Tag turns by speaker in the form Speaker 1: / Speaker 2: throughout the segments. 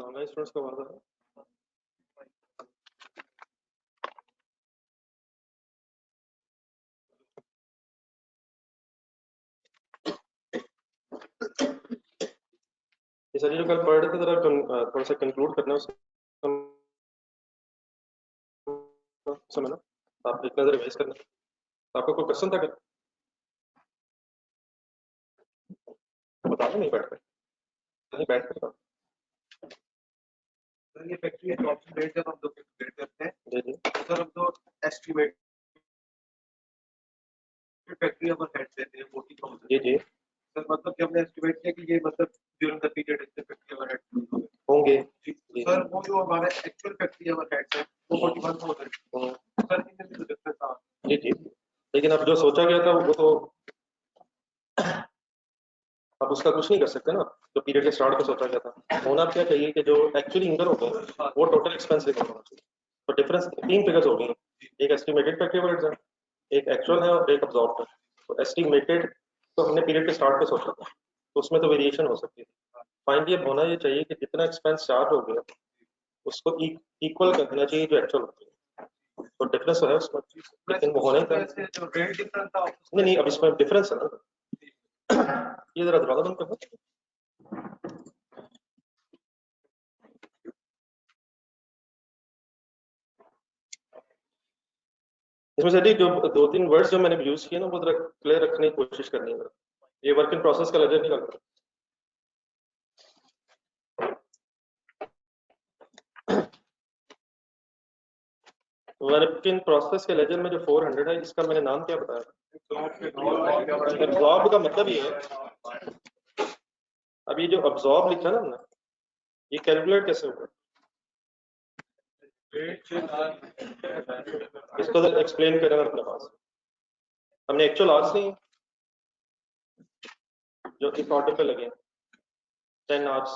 Speaker 1: Online students का वादा है। ये सर जो कल पढ़ रहे थे जरा थोड़ा सा कंक्लूड करना है समय ना, आप इतना देर रिवाइज करना। आपका कोई क्वेश्चन था क्या? बता दो, नहीं बैठ कर नहीं बैठ कर
Speaker 2: ये फैक्ट्री ऑप्शन रेट जब हम लोग कैलकुलेट करते हैं
Speaker 1: जी जी
Speaker 2: सर, हम लोग एस्टिमेट फैक्ट्री हम हेड देते हैं 40,000।
Speaker 1: जी जी
Speaker 2: सर मतलब कि हमने एस्टिमेट किया कि ये मतलब ड्यूरिंग द पीरियड इससे फैक्ट्री ओवर हेड
Speaker 1: होंगे।
Speaker 2: सर वो जो हमारा एक्चुअल फैक्ट्री ओवर हेड है वो 41,000। सर इनमें भी डिफरेंस था।
Speaker 1: जी जी, लेकिन अब जो सोचा गया था वो तो अब उसका कुछ नहीं कर सकते ना। जो पीरियड के स्टार्ट पे सोचा गया था, होना क्या चाहिए कि जो एक्चुअली इंकर हो गए वो टोटल एक्सपेंस रिकवर होना चाहिए। तो डिफरेंस तीन फिगर्स हो गई, एक एस्टिमेटेड फैक्ट्री ओवरहेड्स है, एक एक्चुअल है और एक अब्जॉर्ब्ड है। तो एस्टिमेटेड तो हमने पीरियड के स्टार्ट पे सोचा था, तो उसमें तो वेरिएशन हो सकती है। फाइनली अब होना ये चाहिए कि जितना एक्सपेंस चार्ज हो गया उसको इक्वल करना चाहिए जो एक्चुअल होती है। तो डिफरेंस तो है उसमें, लेकिन वो होने का
Speaker 2: जो रेट डिफरेंस था
Speaker 1: नहीं, अब इसमें डिफरेंस है ना। ये जरा दरवाजा बंद कर दो। इसमें से जो दो तीन वर्ड्स जो मैंने यूज किए ना वो जरा क्लियर रखने की कोशिश करनी है। ये वर्क इन प्रोसेस का लेजर नहीं करता। वर्क इन प्रोसेस के लेजर में जो 400 है इसका मैंने नाम क्या बताया? एब्जॉर्ब का मतलब ये है, अब ये जो अब्जॉर्ब लिखा ना हमने, ये कैलकुलेट कैसे होगा? इसको तो एक्सप्लेन करेंगे अपने पास। हमने एक्चुअल आवर्स नहीं जो इस ऑर्डर पे लगे 10 आवर्स,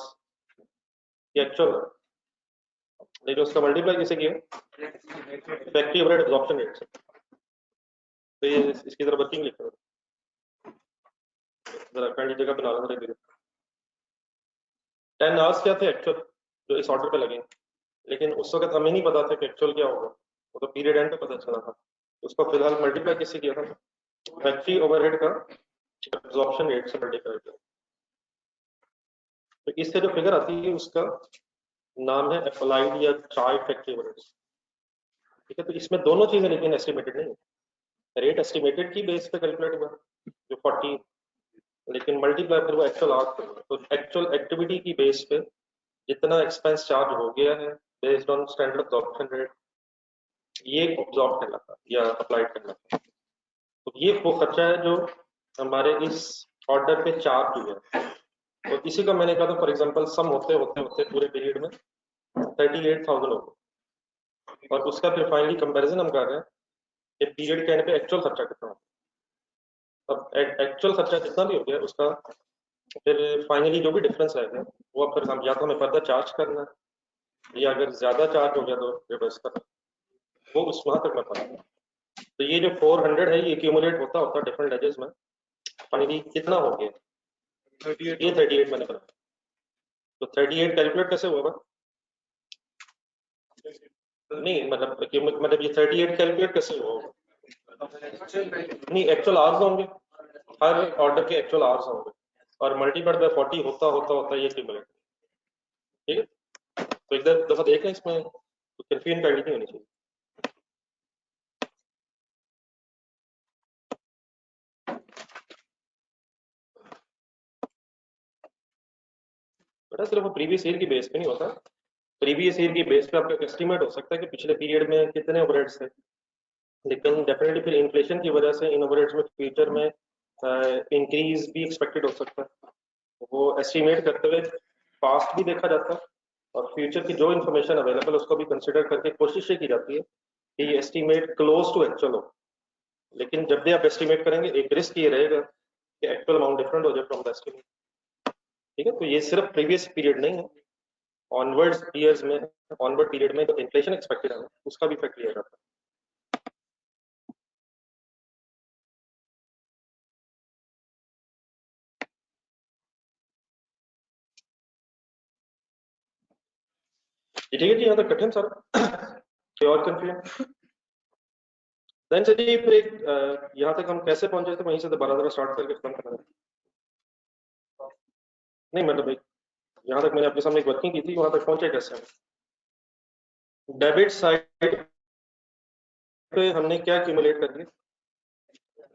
Speaker 1: ये एक्चुअल है, लेकिन उसका मल्टीप्लाई कैसे किया? फैक्ट्री ओवरहेड एब्जॉर्प्शन रेट से। तो ये इसकी तरह वर्किंग लिख रहा हूं, जरा पहली जगह बना लो जरा। 10 आवर्स क्या थे एक्चुअल जो इस ऑर्डर पे लगे, लेकिन उस वक्त हमें नहीं पता था कि एक्चुअल क्या होगा, वो तो पीरियड एंड पे पता चला था। उसको फिलहाल मल्टीप्लाई कैसे किया था? फैक्ट्री ओवरहेड का एब्जॉर्प्शन रेट से मल्टीप्लाई किया। तो इससे जो फिगर आती है उसका नाम है अप्लाइड या चार्ट फैक्ट्री ओवरहेड। ठीक है, तो इसमें दोनों चीजें लेकिन एस्टिमेटेड नहीं है। रेट एस्टिमेटेड की बेस पे कैलकुलेट हुआ जो 40, लेकिन मल्टीप्लाई फिर वो एक्चुअल आवर्स पे हुआ। तो एक्चुअल एक्टिविटी की बेस पे जितना एक्सपेंस चार्ज हो गया है based on standard absorption rate, ये ऑब्जॉर्व करना था या अप्लाइड करना था। तो ये वो खर्चा है जो हमारे इस ऑर्डर पे चार्ज हुआ है। तो इसी का मैंने कहा था फॉर एग्जांपल सम होते होते होते पूरे पीरियड में 38,000 हो गए, और उसका फिर फाइनली कंपैरिजन हम कर रहे हैं कि पीरियड के एंड पे एक्चुअल खर्चा कितना हो। अब एक्चुअल खर्चा जितना भी हो गया उसका फिर फाइनली जो भी डिफरेंस आएगा वो अब फिर हम या तो हमें फर्दर चार्ज करना है, या अगर ज्यादा चार्ज हो गया तो रिवर्स करना, वो उस वहां तक मैं पता। तो ये जो 400 है ये एक्यूमुलेट होता होता डिफरेंट एजेस में फाइनली कितना हो गया? 38 मैंने बताया। तो 38 कैलकुलेट कैसे होगा? नहीं मतलब ये 38 कैलकुलेट कैसे होगा? नहीं, एक्चुअल आवर्स होंगे, हर ऑर्डर के एक्चुअल आवर्स होंगे और मल्टीप्लाइड बाय 40 होता होता होता ये क्यूमुलेट। ठीक है, तो एक दफा देख लें, इसमें कंफ्यूजन का नहीं होनी चाहिए। बेटा सिर्फ प्रीवियस ईयर की बेस पे नहीं होता, प्रीवियस ईयर की बेस पे आपका एस्टिमेट हो सकता है कि पिछले पीरियड में कितने ओवरहेड्स थे, लेकिन डेफिनेटली फिर इन्फ्लेशन की वजह से इन ओवरहेड्स में फ्यूचर में इंक्रीज भी एक्सपेक्टेड हो सकता है। वो एस्टिमेट करते हुए पास्ट भी देखा जाता है और फ्यूचर की जो इन्फॉर्मेशन अवेलेबल उसको भी कंसिडर करके कोशिश ये की जाती है कि ये एस्टिमेट क्लोज टू एक्चुअल हो। लेकिन जब भी आप एस्टिमेट करेंगे एक रिस्क ये रहेगा कि एक्चुअल अमाउंट डिफरेंट हो जाए फ्रॉम द एस्टिमेट। ठीक है, तो ये सिर्फ प्रीवियस पीरियड नहीं है, ऑनवर्ड ईयर्स में, ऑनवर्ड पीरियड में जो इन्फ्लेशन एक्सपेक्टेड है उसका भी इफेक्ट लिया जाता है। ये ठीक है जी, यहाँ तक कठिन सर कोई और कंफ्यूजन? देन से जी फिर एक यहाँ तक हम कैसे पहुंचे थे, वहीं से दोबारा जरा स्टार्ट करके खत्म करना है। नहीं मतलब एक यहाँ तक मैंने आपके सामने एक वर्किंग की थी, वहां तक पहुंचे कैसे हम? डेबिट साइड पे हमने क्या एक्यूमुलेट कर लिया?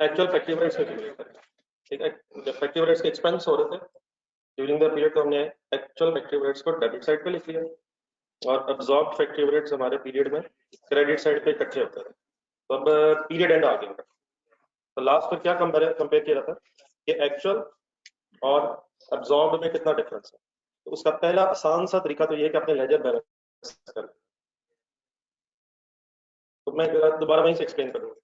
Speaker 1: एक्चुअल फैक्टिव रेट्स एक्यूमुलेट कर लिया। ठीक है, जब फैक्टिव रेट्स के एक्सपेंस हो रहे थे ड्यूरिंग द पीरियड, तो हमने एक्चुअल फैक्टिव रेट्स को डेबिट साइड पे लिख लिया, और अब्सॉर्ब फैक्टिव रेट्स हमारे पीरियड में क्रेडिट साइड पे इकट्ठे होते थे। तो अब पीरियड एंड आ गया, तो लास्ट पर क्या कंपेयर किया जाता है कि एक्चुअल और अब्सॉर्ब में कितना डिफरेंस है। तो उसका पहला आसान सा तरीका तो ये है कि अपने लेजर बैलेंस कर, तो मैं दोबारा वहीं से एक्सप्लेन करूंगा।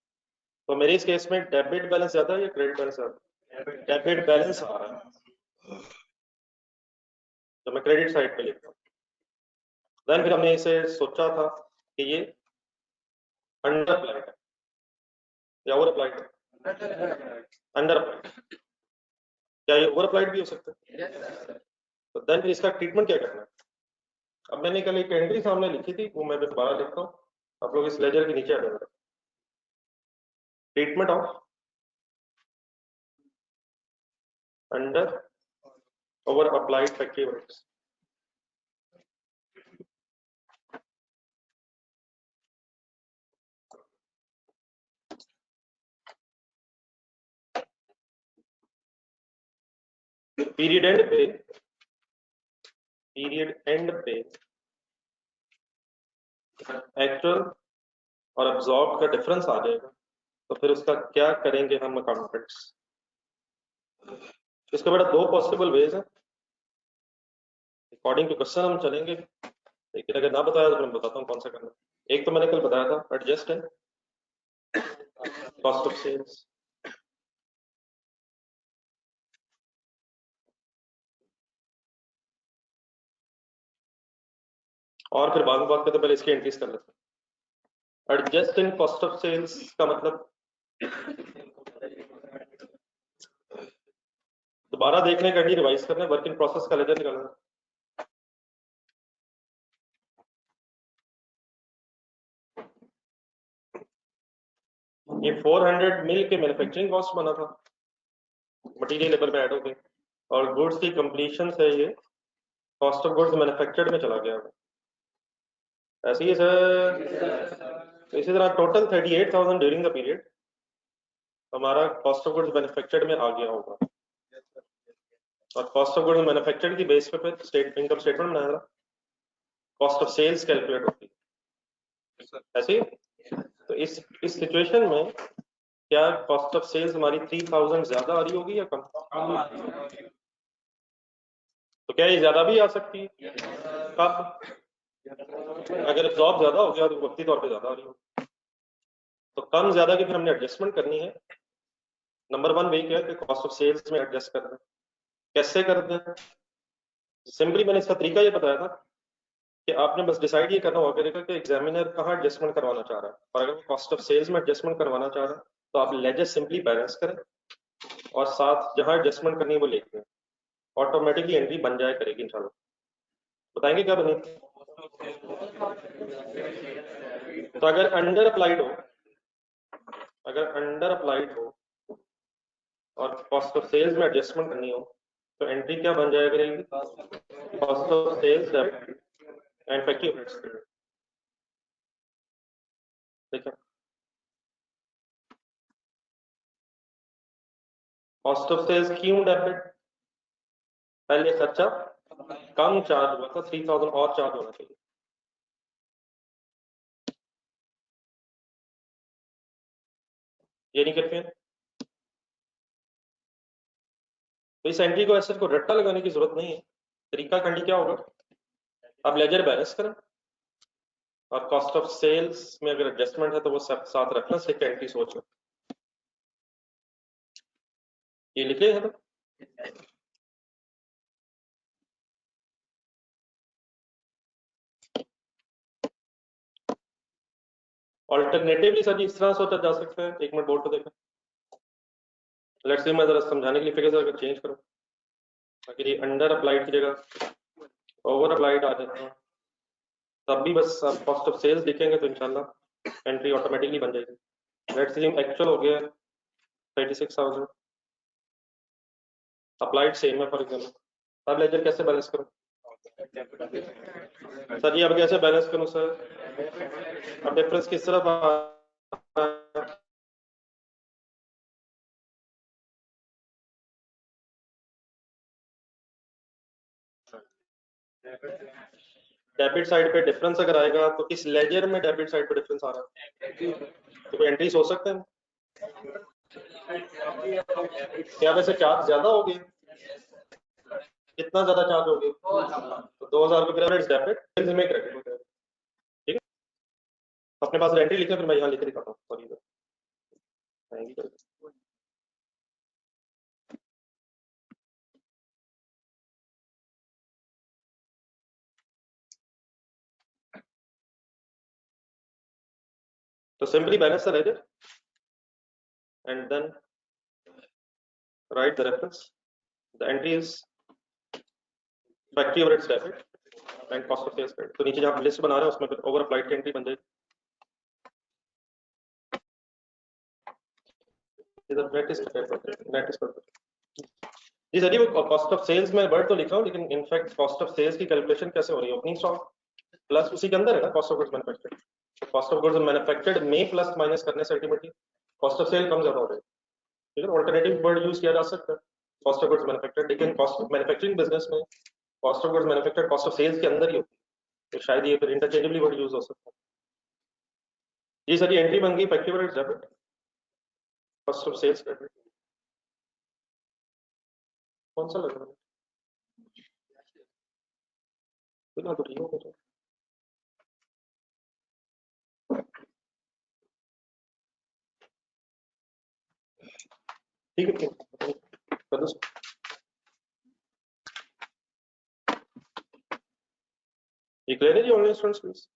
Speaker 1: तो मेरे इस केस में डेबिट बैलेंस ज्यादा है या क्रेडिट बैलेंस ज्यादा? डेबिट बैलेंस आ रहा है, तो मैं क्रेडिट साइड पे लिखता हूँ। देन फिर हमने इसे सोचा था कि ये अंडर अप्लाइड है या ओवर अप्लाइड है? Under applied. क्या ये ओवर अप्लाइड भी हो सकता है? तो देन फिर इसका ट्रीटमेंट क्या करना है? अब मैंने कल एक एंट्री सामने लिखी थी, वो मैं दोबारा लिखता हूँ, आप लोग इस लेजर के नीचे आ जाएगा। Treatment of under over applied फैक्टिव रेट्स। पीरियड एंड पे एक्चुअल और अब्सॉर्ब का डिफरेंस आ जाएगा, तो फिर उसका क्या करेंगे हम अकाउंटेंट्स? इसका बेटा दो पॉसिबल वेज है, अकॉर्डिंग टू क्वेश्चन हम चलेंगे, लेकिन अगर ना बताया तो मैं बताता हूँ कौन सा करना। एक तो मैंने कल बताया था एडजस्ट है कॉस्ट ऑफ सेल्स, और फिर बाद में बात करते पहले इसकी एंट्रीज कर लेते हैं। Adjust in cost of sales का मतलब दोबारा देखने का, रिवाइज करना, वर्क इन प्रोसेस का लेजर निकालना। ये 400 मिल के मैन्युफैक्चरिंग कॉस्ट बना था, मटेरियल लेवल में ऐड हो गए, और गुड्स की कंप्लीशन से ये कॉस्ट ऑफ गुड्स मैन्युफैक्चर्ड में चला गया। ऐसे ही सर इसी तरह टोटल 38,000 ड्यूरिंग द पीरियड हमारा कॉस्ट ऑफ गुड्स मैन्युफैक्चर्ड में आ गया होगा, और कॉस्ट ऑफ गुड्स मैन्युफैक्चर्ड की बेस पे फिर स्टेट इनकम स्टेटमेंट बनाया, कॉस्ट ऑफ सेल्स कैलकुलेट होती है। ऐसे ही तो इस सिचुएशन में क्या कॉस्ट ऑफ सेल्स हमारी 3,000 ज्यादा आ रही होगी या कम? तो क्या ये ज्यादा भी आ सकती है? कब? अगर जॉब ज्यादा हो गया तो वक्ती तौर पे ज्यादा आ रही होगी, तो कम ज्यादा की फिर हमने एडजस्टमेंट करनी है। नंबर वन वही क्या है कि कॉस्ट ऑफ सेल्स में एडजस्ट करना है। कैसे करते हैं? सिंपली मैंने इसका तरीका ये बताया था कि आपने बस डिसाइड ये करना होगा कि एग्जामिनर कहाँ एडजस्टमेंट करवाना चाह रहा है, और अगर वो कॉस्ट ऑफ सेल्स में एडजस्टमेंट करवाना चाह रहा है तो आप लेजर सिंपली बैलेंस करें, और साथ जहां एडजस्टमेंट करनी है वो लिख दें, ऑटोमेटिकली एंट्री बन जाए करेगी इंशाल्लाह। बताएंगे क्या बनेगी? तो अगर अंडर अप्लाइड हो, और कॉस्ट ऑफ सेल्स में एडजस्टमेंट करनी हो, तो एंट्री क्या बन जाएगा करेगी? कॉस्ट ऑफ सेल्स एंड फैक्टिव रेट्स। ठीक है, कॉस्ट ऑफ सेल्स क्यों डेबिट? पहले खर्चा कम चार्ज हुआ था, 3,000 और चार्ज होना चाहिए। ये नहीं करते हैं, तो इस एंट्री को एसेट को रट्टा लगाने की जरूरत नहीं है। तरीका कंडी क्या होगा? आप लेजर बैलेंस करें, और कॉस्ट ऑफ सेल्स में अगर एडजस्टमेंट है तो वो सब साथ रखना, सिर्फ एंट्री सोच लो। ये लिखे हैं तो ऑल्टरनेटिवली सर इस तरह सोचा जा सकता है। एक मिनट बोर्ड पे देखा, लेट्स से मैं जरा समझाने के लिए फिगर अगर चेंज करूं, अगर ये अंडर अप्लाइड की जगह ओवर अप्लाइड आ जाता है, तब भी बस आप कॉस्ट ऑफ सेल्स लिखेंगे तो इंशाल्लाह एंट्री ऑटोमेटिकली बन जाएगी। लेट्स अज्यूम एक्चुअल हो गया 36,000, अप्लाइड सेम है फॉर एग्जांपल। अब लेजर कैसे बैलेंस करूं सर जी? अब कैसे बैलेंस करूं सर? अब डिफरेंस किस तरफ आ रहा है? डेबिट साइड पे डिफरेंस अगर आएगा तो इस लेजर में डेबिट साइड पे डिफरेंस आ रहा है तो एंट्रीज हो सकते हैं। क्या वैसे चार्ज ज्यादा हो गया? कितना ज्यादा चार्ज हो गया? तो 2000 रुपये डेबिट में क्रेडिट हो गया। ठीक है, अपने पास एंट्री लिखा, फिर मैं यहाँ लिख के दिखाता हूँ। सॉरी तो simply balance the ledger and then write the reference. The entry is factory overheads debit and cost of sales credit. तो नीचे जहाँ लिस्ट बना रहे हैं उसमें फिर ओवर अप्लाइड की एंट्री बन जाएगी। इधर प्रैक्टिस जी सर जी, वो कॉस्ट ऑफ सेल्स में वर्ड तो लिख रहा हूँ, लेकिन इनफैक्ट कॉस्ट ऑफ सेल्स की कैलकुलेशन कैसे हो रही है? ओपनिंग स्टॉक प्लस उसी के अंदर है ना कॉस्ट ऑफ गुड्स मैन्युफैक्चर्ड। तो कॉस्ट ऑफ गुड्स मैन्युफैक्चर्ड में प्लस माइनस करने से अल्टीमेटली कॉस्ट ऑफ सेल कम ज्यादा हो रही है। ठीक है, ऑल्टरनेटिव वर्ड यूज किया जा सकता है कॉस्ट ऑफ गुड्स मैन्युफैक्चर्ड, लेकिन कॉस्ट ऑफ मैन्युफैक्चरिंग बिजनेस में cost of goods manufactured cost of sales के अंदर ही होती है, तो शायद ये फिर इंटरचेंजेबली वर्ड यूज हो सकता है। जी सर, ये एंट्री बन गई factory overheads debit, cost of sales credit. कौन सा लग रहा है? तो ठीक हो ठीक है, कर दो। ये क्लियर है जी ऑनलाइन स्टूडेंट्स प्लीज?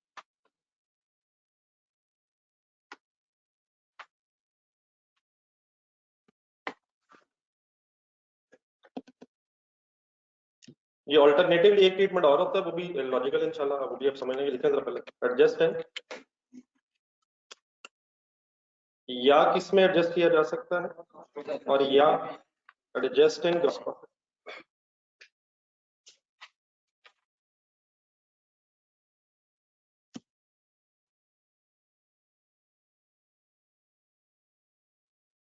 Speaker 1: ये ऑल्टरनेटिवली एक ट्रीटमेंट और होता है, वो भी लॉजिकल इंशाल्लाह, वो भी आप समझने के लिखें जरा पहले। एडजस्ट है या किस में एडजस्ट किया जा सकता है, और या एडजस्ट इन ग्रॉस प्रॉफिट।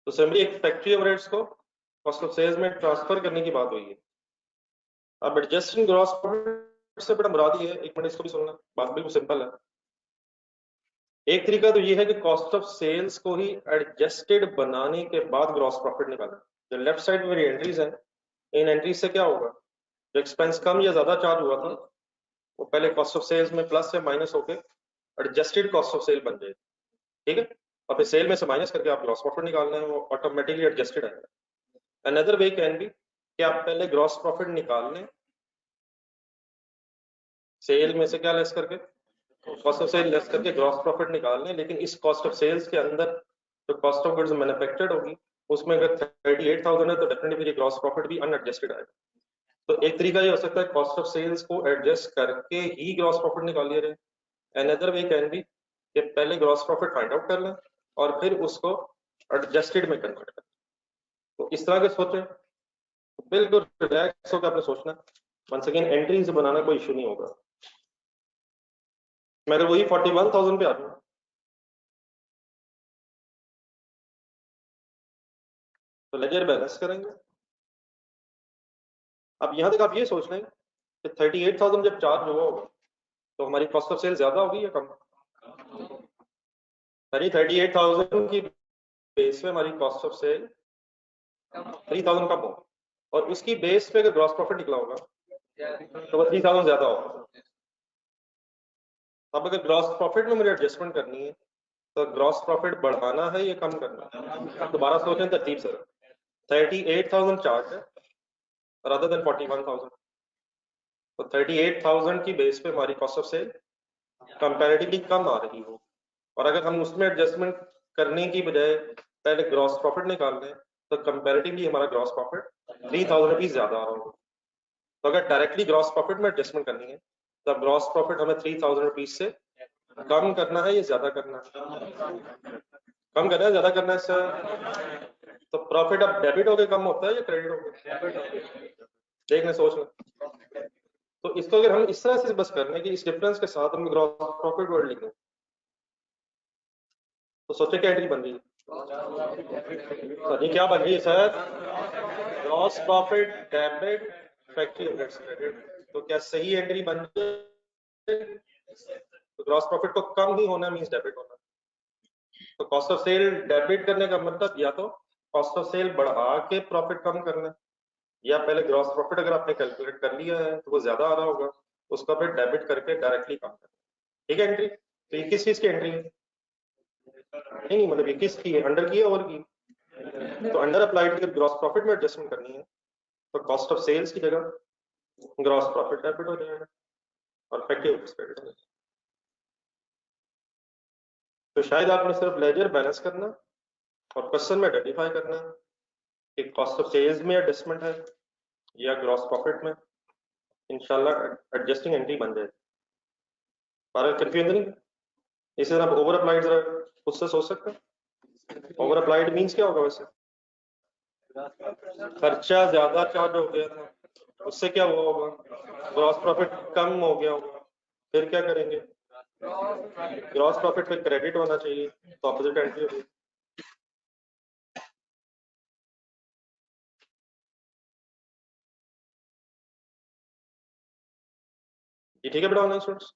Speaker 1: तो सिंपली एक फैक्ट्री ओवरहेड्स को कॉस्ट ऑफ सेल्स में ट्रांसफर करने की बात हुई है। अब एडजस्ट इन ग्रॉस प्रॉफिट से बड़ा मुराद ही है, एक मिनट इसको भी सुनना, बात बिल्कुल सिंपल है। एक तरीका तो ये है कि कॉस्ट ऑफ सेल्स को ही एडजस्टेड बनाने के बाद ग्रॉस प्रॉफिट निकालना। जो लेफ्ट साइड में मेरी एंट्रीज हैं, इन एंट्रीज से क्या होगा, जो एक्सपेंस कम या ज्यादा चार्ज हुआ था वो पहले कॉस्ट ऑफ सेल्स में प्लस या माइनस होकर एडजस्टेड कॉस्ट ऑफ सेल बन जाएगी। ठीक है, और फिर सेल में से माइनस करके आप ग्रॉस प्रॉफिट निकालना है, वो ऑटोमेटिकली एडजस्टेड आएगा। अनदर वे कैन बी कि आप पहले ग्रॉस प्रॉफिट निकाल लें सेल में से, क्या लेस करके, कॉस्ट ऑफ सेल लेस करके ग्रॉस प्रॉफिट निकाल लें, लेकिन इस कॉस्ट ऑफ सेल्स के अंदर जो कॉस्ट ऑफ गुड्स मैन्युफैक्चर्ड होगी उसमें अगर 38,000 है तो डेफिनेटली ग्रॉस प्रॉफिट भी अनएडजस्टेड आएगा। तो एक तरीका ये हो सकता है कॉस्ट ऑफ सेल्स को एडजस्ट करके ही ग्रॉस प्रॉफिट निकाल लिया जाए। अनदर वे कैन बी कि पहले ग्रॉस प्रॉफिट फाइंड आउट कर लें और फिर उसको एडजस्टेड में कन्वर्ट करें। तो इस तरह के सोचें, बिल्कुल रिलैक्स होकर आपने सोचना। वंस अगेन एंट्रीज बनाना कोई इशू नहीं होगा। मैं अगर वही 41,000 पे आ जाऊँ तो लेजर बैलेंस करेंगे। अब यहां तक आप ये सोच लें कि 38,000 जब चार्ज हुआ होगा तो हमारी कॉस्ट ऑफ सेल ज्यादा होगी या कम? यानी 38,000 की बेस पे हमारी कॉस्ट ऑफ सेल 3,000 कम होगा, और उसकी बेस पे अगर ग्रॉस प्रॉफिट निकला होगा तो वो 3,000 ज्यादा होगा। अब अगर ग्रॉस प्रॉफिट में मुझे एडजस्टमेंट करनी है तो ग्रॉस प्रॉफिट बढ़ाना है या कम करना है? दोबारा सोचें तरतीब से। 38,000 चार्ज है rather than 41,000, तो 38,000 की बेस पे हमारी कॉस्ट ऑफ सेल कंपैरेटिवली कम आ रही हो, और अगर हम उसमें एडजस्टमेंट करने की बजाय पहले ग्रॉस प्रॉफिट निकाल लें तो कंपैरेटिवली हमारा ग्रॉस प्रॉफिट 3,000 रुपीज ज्यादा आ रहा होगा। तो अगर डायरेक्टली ग्रॉस प्रॉफिट में एडजस्टमेंट करनी है द ग्रॉस प्रॉफिट हमें 3000 रुपीज से कम करना है या ज्यादा करना है? कम करना है, ज्यादा करना है सर? तो प्रॉफिट अब डेबिट होके कम होता है या क्रेडिट होके? देखने सोच लें। तो इसको अगर हम इस तरह से बस करने कि इस डिफरेंस के साथ हम ग्रॉस प्रॉफिट वर्ड लिखें, तो सोचे क्या एंट्री बन रही है? सर ये क्या बन रही है sir? Gross profit debit factory overheads credit. तो क्या सही एंट्री बन रही है? तो ग्रॉस प्रॉफिट को कम ही होना मींस डेबिट होना। तो कॉस्ट ऑफ सेल डेबिट करने का मतलब या तो कॉस्ट ऑफ सेल बढ़ा के प्रॉफिट कम करना, या पहले ग्रॉस प्रॉफिट अगर आपने कैलकुलेट कर लिया है तो वो ज्यादा आ रहा होगा, उसका फिर डेबिट करके डायरेक्टली कम करना। ठीक है एंट्री? तो ये किस चीज की एंट्री है? नहीं मतलब ये किस की है? अंडर की है, ओवर की? तो अंडर अप्लाइड की ग्रॉस प्रॉफिट में एडजस्टमेंट करनी है तो कॉस्ट ऑफ सेल्स की जगह ग्रॉस प्रॉफिट डेबिट हो जाएगा और फैक्टिव क्रेडिट हो जाएगा। तो शायद आपने सिर्फ लेजर बैलेंस करना और क्वेश्चन में आइडेंटिफाई करना कि कॉस्ट ऑफ सेल्स में एडजस्टमेंट है या ग्रॉस प्रॉफिट में, इंशाल्लाह एडजस्टिंग एंट्री बन जाएगी। पर कंफ्यूजन नहीं? इसे आप ओवर अप्लाइड जरा उससे सोच सकते हैं। ओवर अप्लाइड मींस क्या होगा वैसे? खर्चा ज्यादा चार्ज हो गया था, उससे क्या हुआ होगा? ग्रॉस प्रॉफिट कम हो गया होगा, फिर क्या करेंगे? ग्रॉस प्रॉफिट पे क्रेडिट होना चाहिए, तो ऑपोजिट एंट्री होगी। ये ठीक है बेटा ऑनलाइन स्टूडेंट्स?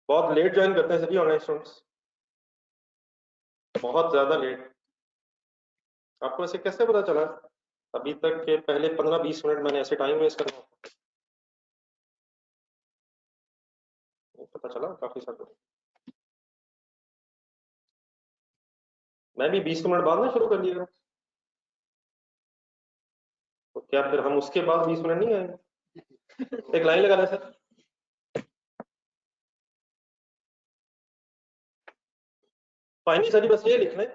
Speaker 1: बहुत लेट ज्वाइन करते हैं सभी ऑनलाइन स्टूडेंट्स, बहुत ज्यादा लेट। आपको ऐसे कैसे पता चला अभी तक के पहले 15-20 मिनट मैंने ऐसे टाइम वेस्ट करना? पता चला काफी सारा। मैं भी 20 मिनट बाद ना शुरू कर दिया, तो क्या फिर हम उसके बाद 20 मिनट नहीं आएंगे? एक लाइन लगा दें सर। फाइनली सर बस ये लिख लें,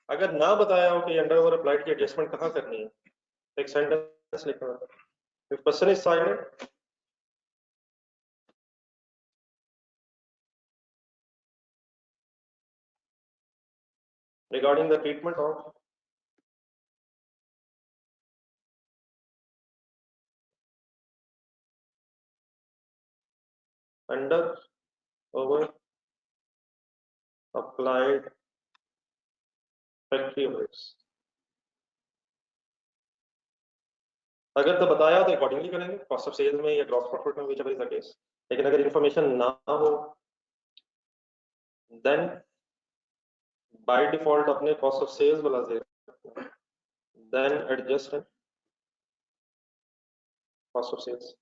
Speaker 1: अगर ना बताया हो कि अंडर ओवर अप्लाइड की एडजस्टमेंट कहाँ करनी है, एक सेंटेंस लिखना। If person is silent regarding the treatment of under over applied factory overheads। अगर तो बताया तो अकॉर्डिंगली करेंगे कॉस्ट ऑफ सेल्स में या ग्रॉस प्रॉफिट में, व्हिचएवर इज द केस। लेकिन अगर इंफॉर्मेशन ना हो देन बाय डिफॉल्ट अपने कॉस्ट ऑफ सेल्स वाला देगा, then adjust cost of sales.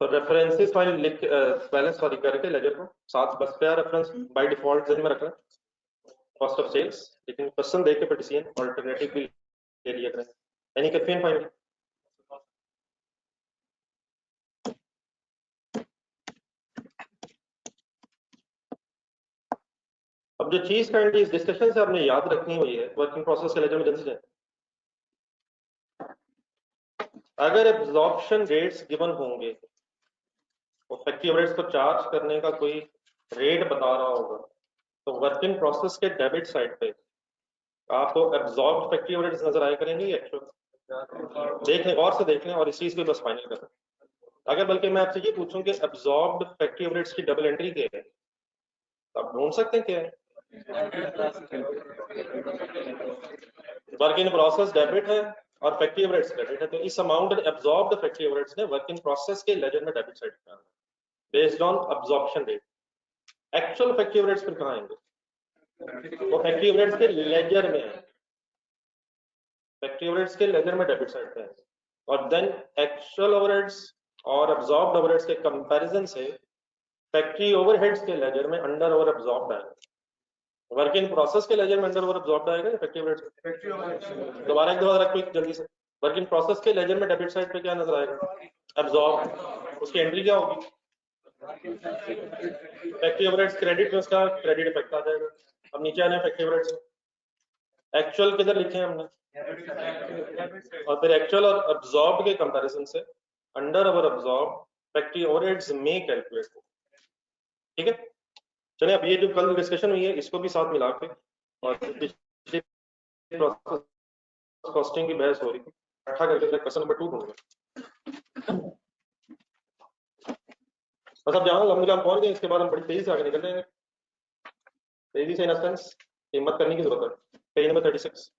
Speaker 1: तो रेफरेंसेस फाइल लिख पहले सॉरी करके लेजर को साथ बस पे रेफरेंस बाय डिफॉल्ट जेन में रखना कॉस्ट ऑफ सेल्स, लेकिन क्वेश्चन देख के डिसीजन अल्टरनेटिव भी ले लिया करें। Any confusion finally? अब जो चीज काइंडली इस डिस्कशन से आपने याद रखनी हुई है वर्किंग प्रोसेस के लेजर में जल्दी से, अगर एब्जॉर्प्शन रेट्स गिवन होंगे और फैक्ट्री ओवरहेड्स को चार्ज करने का कोई रेट बता रहा होगा, तो वर्किंग प्रोसेस के डेबिट साइड पे आपको एब्जॉर्ब फैक्ट्री ओवरहेड्स नजर आया करेंगे या एक्चुअल? देख लें और से देख लें और इस चीज को बस फाइनल कर लें। अगर बल्कि मैं आपसे ये पूछूं कि एब्जॉर्ब्ड फैक्ट्री ओवरहेड्स की डबल एंट्री क्या है, तो आप ढूंढ सकते हैं क्या है? वर्क इन प्रोसेस डेबिट है और फैक्ट्री ओवरहेड्स क्रेडिट है, तो इस अमाउंट एब्जॉर्ब्ड फैक्ट्री ओवरहेड्स ने वर्क इन प्रोसेस के लेजर में डेबिट साइड पे based on absorption rate. Actual factory overheads फिर कहां आएंगे? वो फैक्ट्री ओवरहेड्स के लेजर में है, फैक्ट्री ओवरहेड्स के लेजर में डेबिट साइड पे है, और देन एक्चुअल ओवरहेड्स और एब्जॉर्ब्ड ओवरहेड्स के कंपैरिजन से फैक्ट्री ओवरहेड्स के लेजर में अंडर ओवर एब्जॉर्ब्ड आएगा। वर्क इन प्रोसेस के लेजर में अंडर ओवर एब्जॉर्ब्ड आएगा या फैक्ट्री ओवरहेड्स? दोबारा एक दफा रख जल्दी से। वर्क इन प्रोसेस के लेजर में डेबिट साइड पे क्या नजर आएगा? एब्जॉर्ब, उसकी एंट्री क्या होगी? फैक्ट्री ओवरहेड्स क्रेडिट में उसका क्रेडिट इफेक्ट आ जाएगा। अब नीचे आने फैक्ट्री ओवरहेड्स एक्चुअल किधर लिखे हैं हमने, और फिर एक्चुअल और अब्जॉर्ब के कंपैरिजन से अंडर अवर अब्जॉर्ब फैक्ट्री ओवरहेड्स में कैलकुलेट हो। ठीक है, चलिए अब ये जो कल डिस्कशन हुई है इसको भी साथ मिला के, और पिछले प्रोसेस कॉस्टिंग की बहस हो रही थी, इकट्ठा करके क्वेश्चन नंबर 2 ढूंढूंगा। बस अब जहां हम पहुंच गए इसके बाद हम बड़ी तेजी से आगे निकल जाएंगे। तेजी से इन सेंस हिम्मत करने की जरूरत है। Page number 36।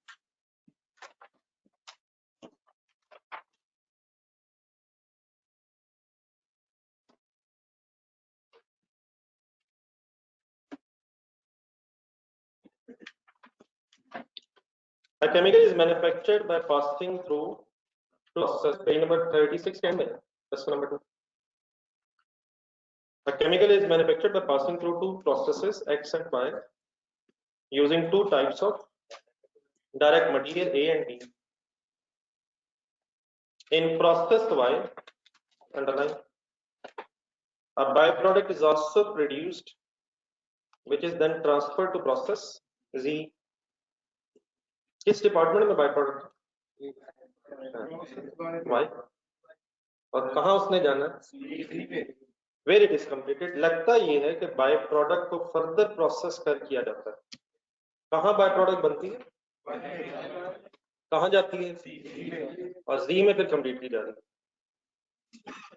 Speaker 1: A chemical is manufactured by passing through process. Page number 36 can be question number 2. A chemical is manufactured by passing through two processes X and Y using two types of direct material A and B. In process Y, underline, a byproduct is also produced, which is then transferred to process Z. किस department में by product? Y. और कहां उसने जाना? Where it is completed. लगता ये है कि बाय प्रोडक्ट को फर्दर प्रोसेस कर किया जाता है। कहां बाय प्रोडक्ट बनती है? कहां जाती है? और जी में फिर कंप्लीट की जा रही है।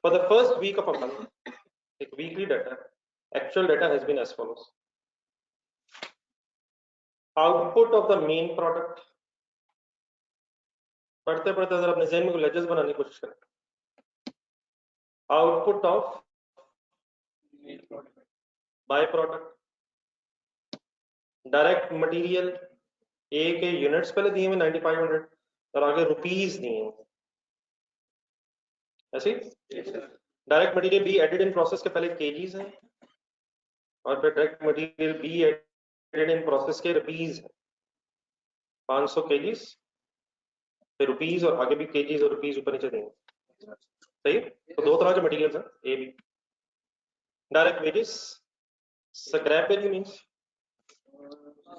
Speaker 1: For the first week of a month, एक weekly data, actual data has been as follows. Output of the main product, पढ़ते पढ़ते अगर अपने जहन में लेजेस बनाने की कोशिश करें। Output of by product, direct material A के यूनिट्स पहले दिए हुए 9500 और आगे रुपीस दिए हुए, ऐसे direct material be added in process के पहले केजीज हैं और फिर direct material be added in process के रुपीस है। 500 केजीज फिर रुपीस और आगे भी केजीज और रुपीस ऊपर नीचे देंगे। सही है? तो दो तरह के मटेरियल्स हैं A B. Direct wages, scrap value means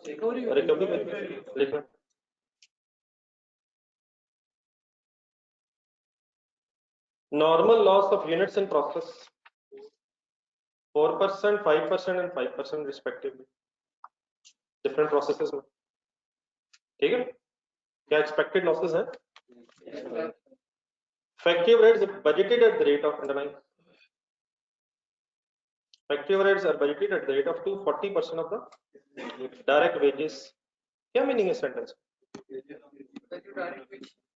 Speaker 1: recovery value लिखना। Normal loss of units in process 4%, 5% and 5% respectively different processes में। ठीक है, क्या एक्सपेक्टेड लॉसेस हैं? Factory overheads budgeted at the rate of underline, factory overheads are budgeted at the rate of 240% of the direct wages. क्या meaning है sentence?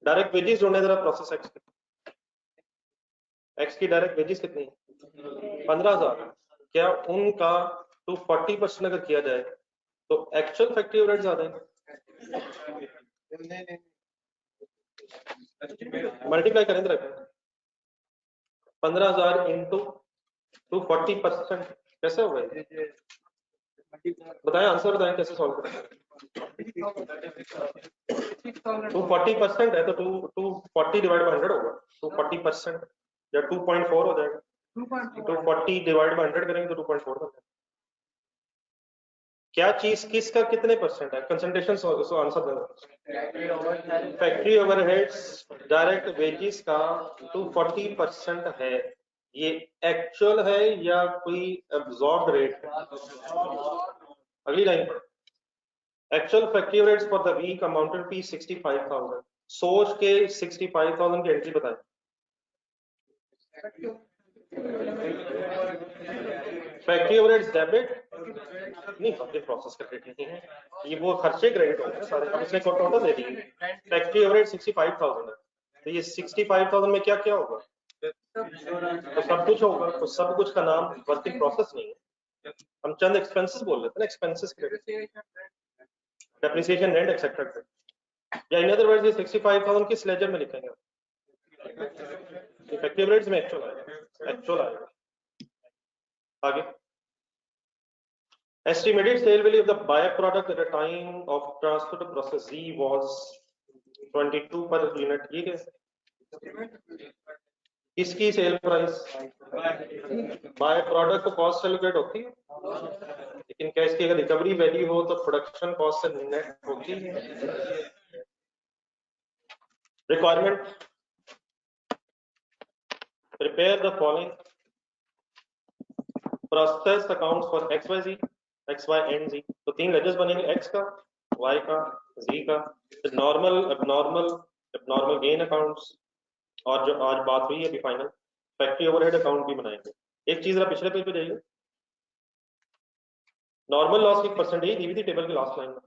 Speaker 1: Direct wages जोड़ने जरा process X की, एक्स की डायरेक्ट वेजेस कितनी है? 15,000। क्या उनका 240% अगर किया जाए तो एक्चुअल फैक्ट्री ओवरहेड्स आ जाएंगे? मल्टीप्लाई करें तो 15,000 इंटू 240% कैसे होगा? बताएं, आंसर बताएं कैसे सॉल्व करें। 240% है तो 240 डिवाइड बाय 100 होगा। 240% या 2.4 हो जाएगा। 240 डिवाइड बाय 100 करेंगे तो 2.4 हो जाएगा। क्या चीज किसका कितने परसेंट है? कंसंट्रेशन आंसर दो। फैक्ट्री ओवरहेड्स डायरेक्ट वेजेस का 240% है। ये एक्चुअल है या कोई एब्जॉर्ब्ड रेट है? अगली लाइन पर actual factory overheads for the week amounted to 65,000। सोच के 65,000 की एंट्री बताएं। फैक्ट्री ओवरहेड्स डेबिट नहीं, फैक्ट्री प्रोसेस का क्रेडिट नहीं है, ये वो खर्चे क्रेडिट होंगे सारे। अब इसने टोटल दे दी, फैक्ट्री ओवरहेड 65,000 है, तो ये 65,000 में क्या क्या होगा? तो सब कुछ होगा। तो सब कुछ का नाम वर्किंग प्रोसेस नहीं है, हम चंद एक्सपेंसेस बोल रहे थे ना, expenses credit, depreciation, rent etcetera. या इन अदर वर्ड्स ये 65,000 किस लेजर में लिखेंगे? फैक्ट्री ओवरहेड्स में एक्चुअल आएगा, एक्चुअल आएगा। आगे estimated sale value of the byproduct at the time of transfer to process Z was 22 per unit, ठीक है। इसकी सेल प्राइस बाय प्रोडक्ट को कॉस्ट एलोकेट होती है, लेकिन क्या इसकी अगर रिकवरी वैल्यू हो तो प्रोडक्शन कॉस्ट से नेट होती है। Requirement, prepare the following process accounts for XYZ, XY and Z। तो 3 लेजर्स बनेंगे, X का, Y का, Z का। नॉर्मल, एबनॉर्मल गेन अकाउंट्स, और जो आज बात हुई है अभी फाइनल, फैक्ट्री ओवरहेड अकाउंट भी बनाएंगे। एक चीज जरा पिछले पेज पे जाइए, नॉर्मल लॉस की परसेंटेज दी हुई थी टेबल के लास्ट लाइन में,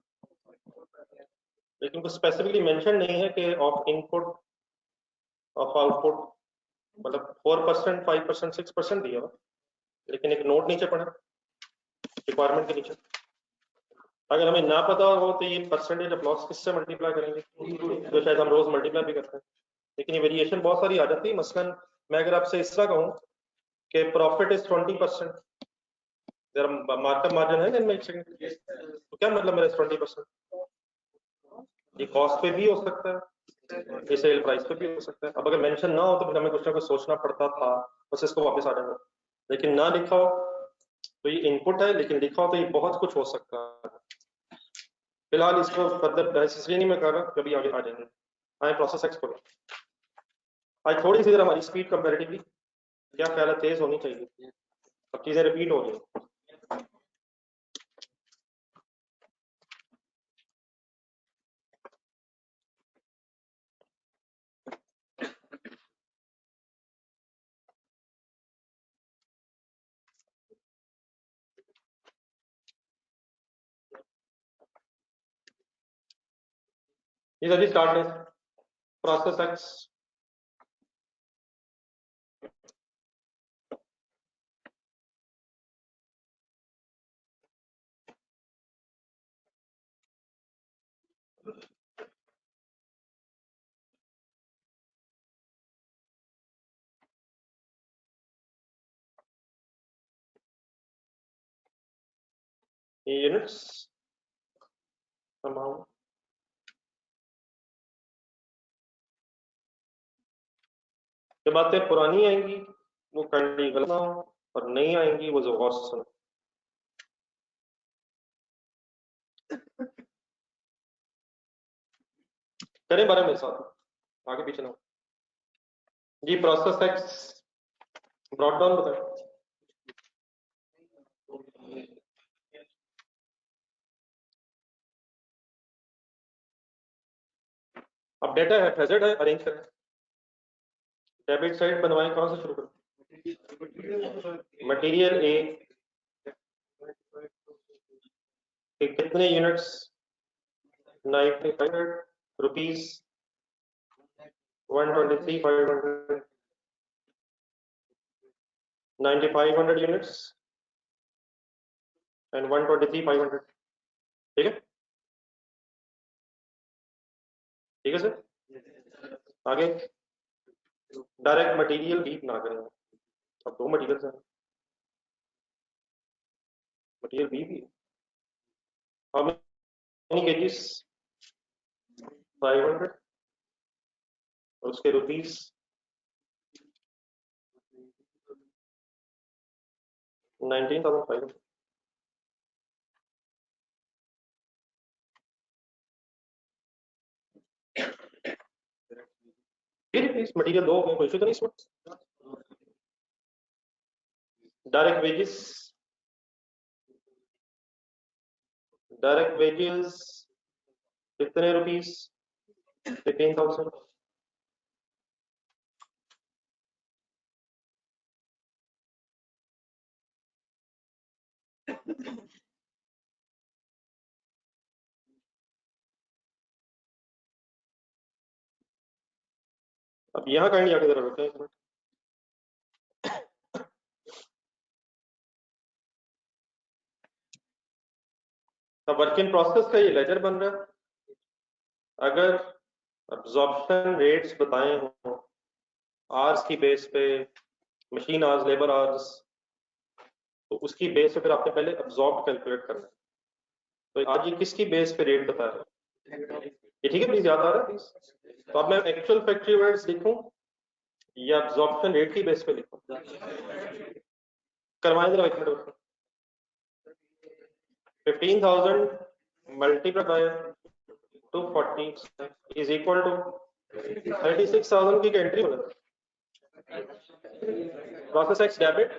Speaker 1: लेकिन कुछ स्पेसिफिकली मेंशन नहीं है कि ऑफ इनपुट ऑफ आउटपुट, मतलब 4%, 5%, 6% दिया हुआ, लेकिन एक नोट नीचे पड़ा रिक्वायरमेंट के नीचे। अगर हमें ना पता हो तो ये परसेंटेज ऑफ लॉस किससे मल्टीप्लाई करेंगे, तो शायद हम रोज मल्टीप्लाई भी करते हैं, लेकिन ये वेरिएशन बहुत सारी आ जाती है। मसलन मैं अगर आपसे इस तरह कहूँ कि प्रॉफिट इज 20%, जरा मार्कअप मार्जिन है इनमें, तो क्या मतलब मेरा 20%? ये कॉस्ट पे भी हो सकता है, ये सेल प्राइस पे भी हो सकता है। अब अगर मेंशन ना हो तो फिर हमें कुछ ना कुछ सोचना पड़ता था, बस इसको वापस आ जाएगा। लेकिन ना लिखा हो तो ये इनपुट है, लेकिन लिखा हो तो ये बहुत कुछ हो सकता है। फिलहाल इसको फर्दर बहस इसलिए नहीं मैं कर रहा, कभी आगे आ जाएंगे। आए प्रोसेस एक्स पर, आज थोड़ी सी देर हमारी स्पीड कंपैरेटिवली क्या ख्याल है, तेज होनी चाहिए, अब चीजें रिपीट हो रही हैं। ये सभी स्टार्ट है प्रोसेस एक्स। यूनिट्स अमाउंट, जो बातें पुरानी आएंगी वो करनी गलत ना हो, और नहीं आएंगी वो जो गौर से सुनो। करें 12 मेरे साथ, आगे पीछे ना जी। प्रोसेस एक्स ब्रॉट डाउन बताए, अब डेटा है, फेजेड है, अरेंज करें। डेबिट साइड बनवाएं, कहां से शुरू करें? मटेरियल ए कितने यूनिट्स? 9500 rupees, 123,500, 9500 units and 123,500। ठीक है, ठीक है सर। आगे डायरेक्ट मटेरियल डीप ना करें, अब 2 मटेरियल हैं, मटेरियल बी भी। How many kgs? 500, और उसके रुपीस 19,500। मटेरियल 2 हो गए, कोई इशू तो नहीं इसमें। डायरेक्ट वेजेस, डायरेक्ट वेजेस कितने रुपीस? 15,000। अब यहाँ कहीं आके जरा रुकते हैं एक मिनट। अब वर्क इन प्रोसेस का ये लेजर बन रहा है। अगर अब्जॉर्प्शन रेट्स बताए हों आवर्स की बेस पे, मशीन आवर्स, लेबर आवर्स, तो उसकी बेस पे फिर आपने पहले अब्जॉर्ब कैलकुलेट करना है। तो आज ये किसकी बेस पे रेट बता रहा है? ये ठीक है, प्लीज याद आ रहा है प्लीज। तो अब मैं एक्चुअल फैक्ट्री ओवरहेड्स लिखूं या एब्जॉर्प्शन रेट की बेस पे लिखूं? करवाएं जरा एक minute. 15,000 multiply by 240 is equal to 36,000 की एंट्री बना, प्रोसेस एक्स डेबिट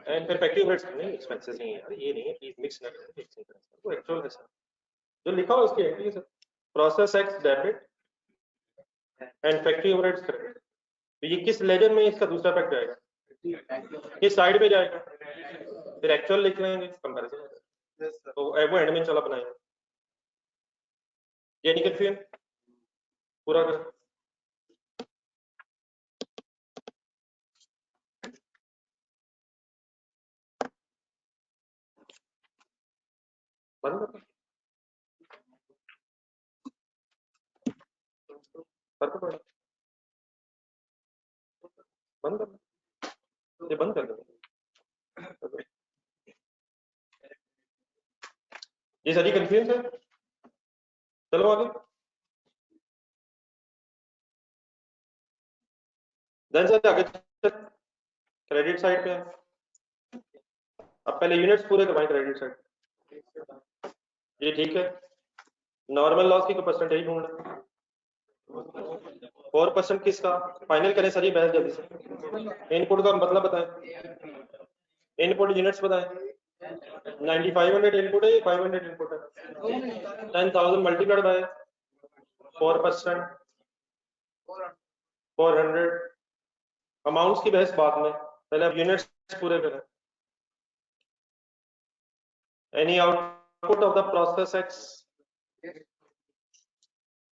Speaker 1: एंड फिर फैक्ट्री ओवरहेड्स नहीं, एक्सपेंसेस नहीं है यार, ये नहीं है, प्लीज मिक्स ना करें, तो एक्चुअल है सर जो लिखा हो उसकी एंट्री है sir, process X debit and factory overheads credit. तो ये किस लेजर में इसका दूसरा फैक्ट जाएगा, किस साइड पे जाएगा, फिर एक्चुअल लिख लेंगे कंपैरिजन, तो वो एंड में चला बनाएंगे। ये नहीं कंफ्यूजन पूरा कर बंद कर पड़ा, बंद कर, ये बंद कर दो ये सारी कंफ्यूजन है। चलो आगे, देन सर आगे क्रेडिट साइड पे अब पहले यूनिट्स पूरे करवाएं क्रेडिट साइड। ये ठीक है, नॉर्मल लॉस की परसेंटेज ढूंढना, 4% किसका फाइनल करें सर, ये बहस जल्दी से। इनपुट का मतलब बताएं, इनपुट यूनिट्स बताएं, 9500 इनपुट है, 500 इनपुट है, 10,000 मल्टीप्लाइड बाय 4%, 400। अमाउंट्स की बहस बाद में, पहले अब यूनिट्स पूरे करें। Any output of the process x,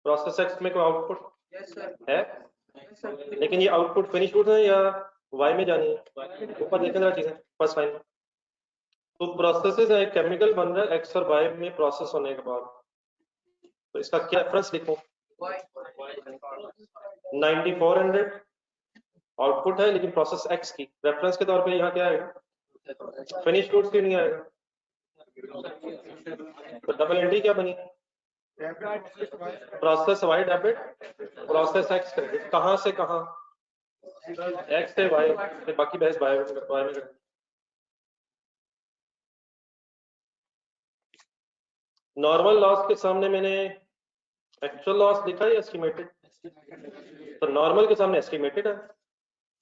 Speaker 1: process x में कोई आउटपुट है, लेकिन ये आउटपुट फिनिश गुड है या वाई में जानी है, ऊपर देखने जरा चीजें फर्स्ट लाइन में। तो प्रोसेसेस है, केमिकल बन रहा है एक्स और वाई में प्रोसेस होने के बाद, तो इसका क्या रेफरेंस लिखूं? 9400 आउटपुट है, लेकिन प्रोसेस एक्स की रेफरेंस के तौर पे यहाँ क्या आएगा, फिनिश गुड्स की नहीं आएगा, तो डबल एंट्री क्या बनी, process Y debit, process X credit. कहां से कहां, एक्स से वाई, फिर बाकी बहस वाई में करें। नॉर्मल लॉस के सामने मैंने एक्चुअल लॉस लिखा है एस्टिमेटेड, तो नॉर्मल के सामने एस्टिमेटेड है,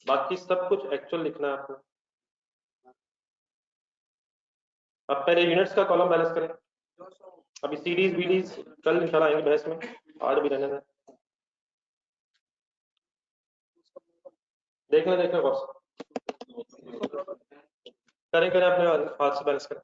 Speaker 1: बाकी सब कुछ एक्चुअल लिखना है आपको। अब पहले यूनिट्स का कॉलम बैलेंस करें, अभी सीरीज बीडीज कल इंशाल्लाह आएंगे बहस में, आज भी रहने दें, देखना बॉस, करें अपने हाथ से बैलेंस करें।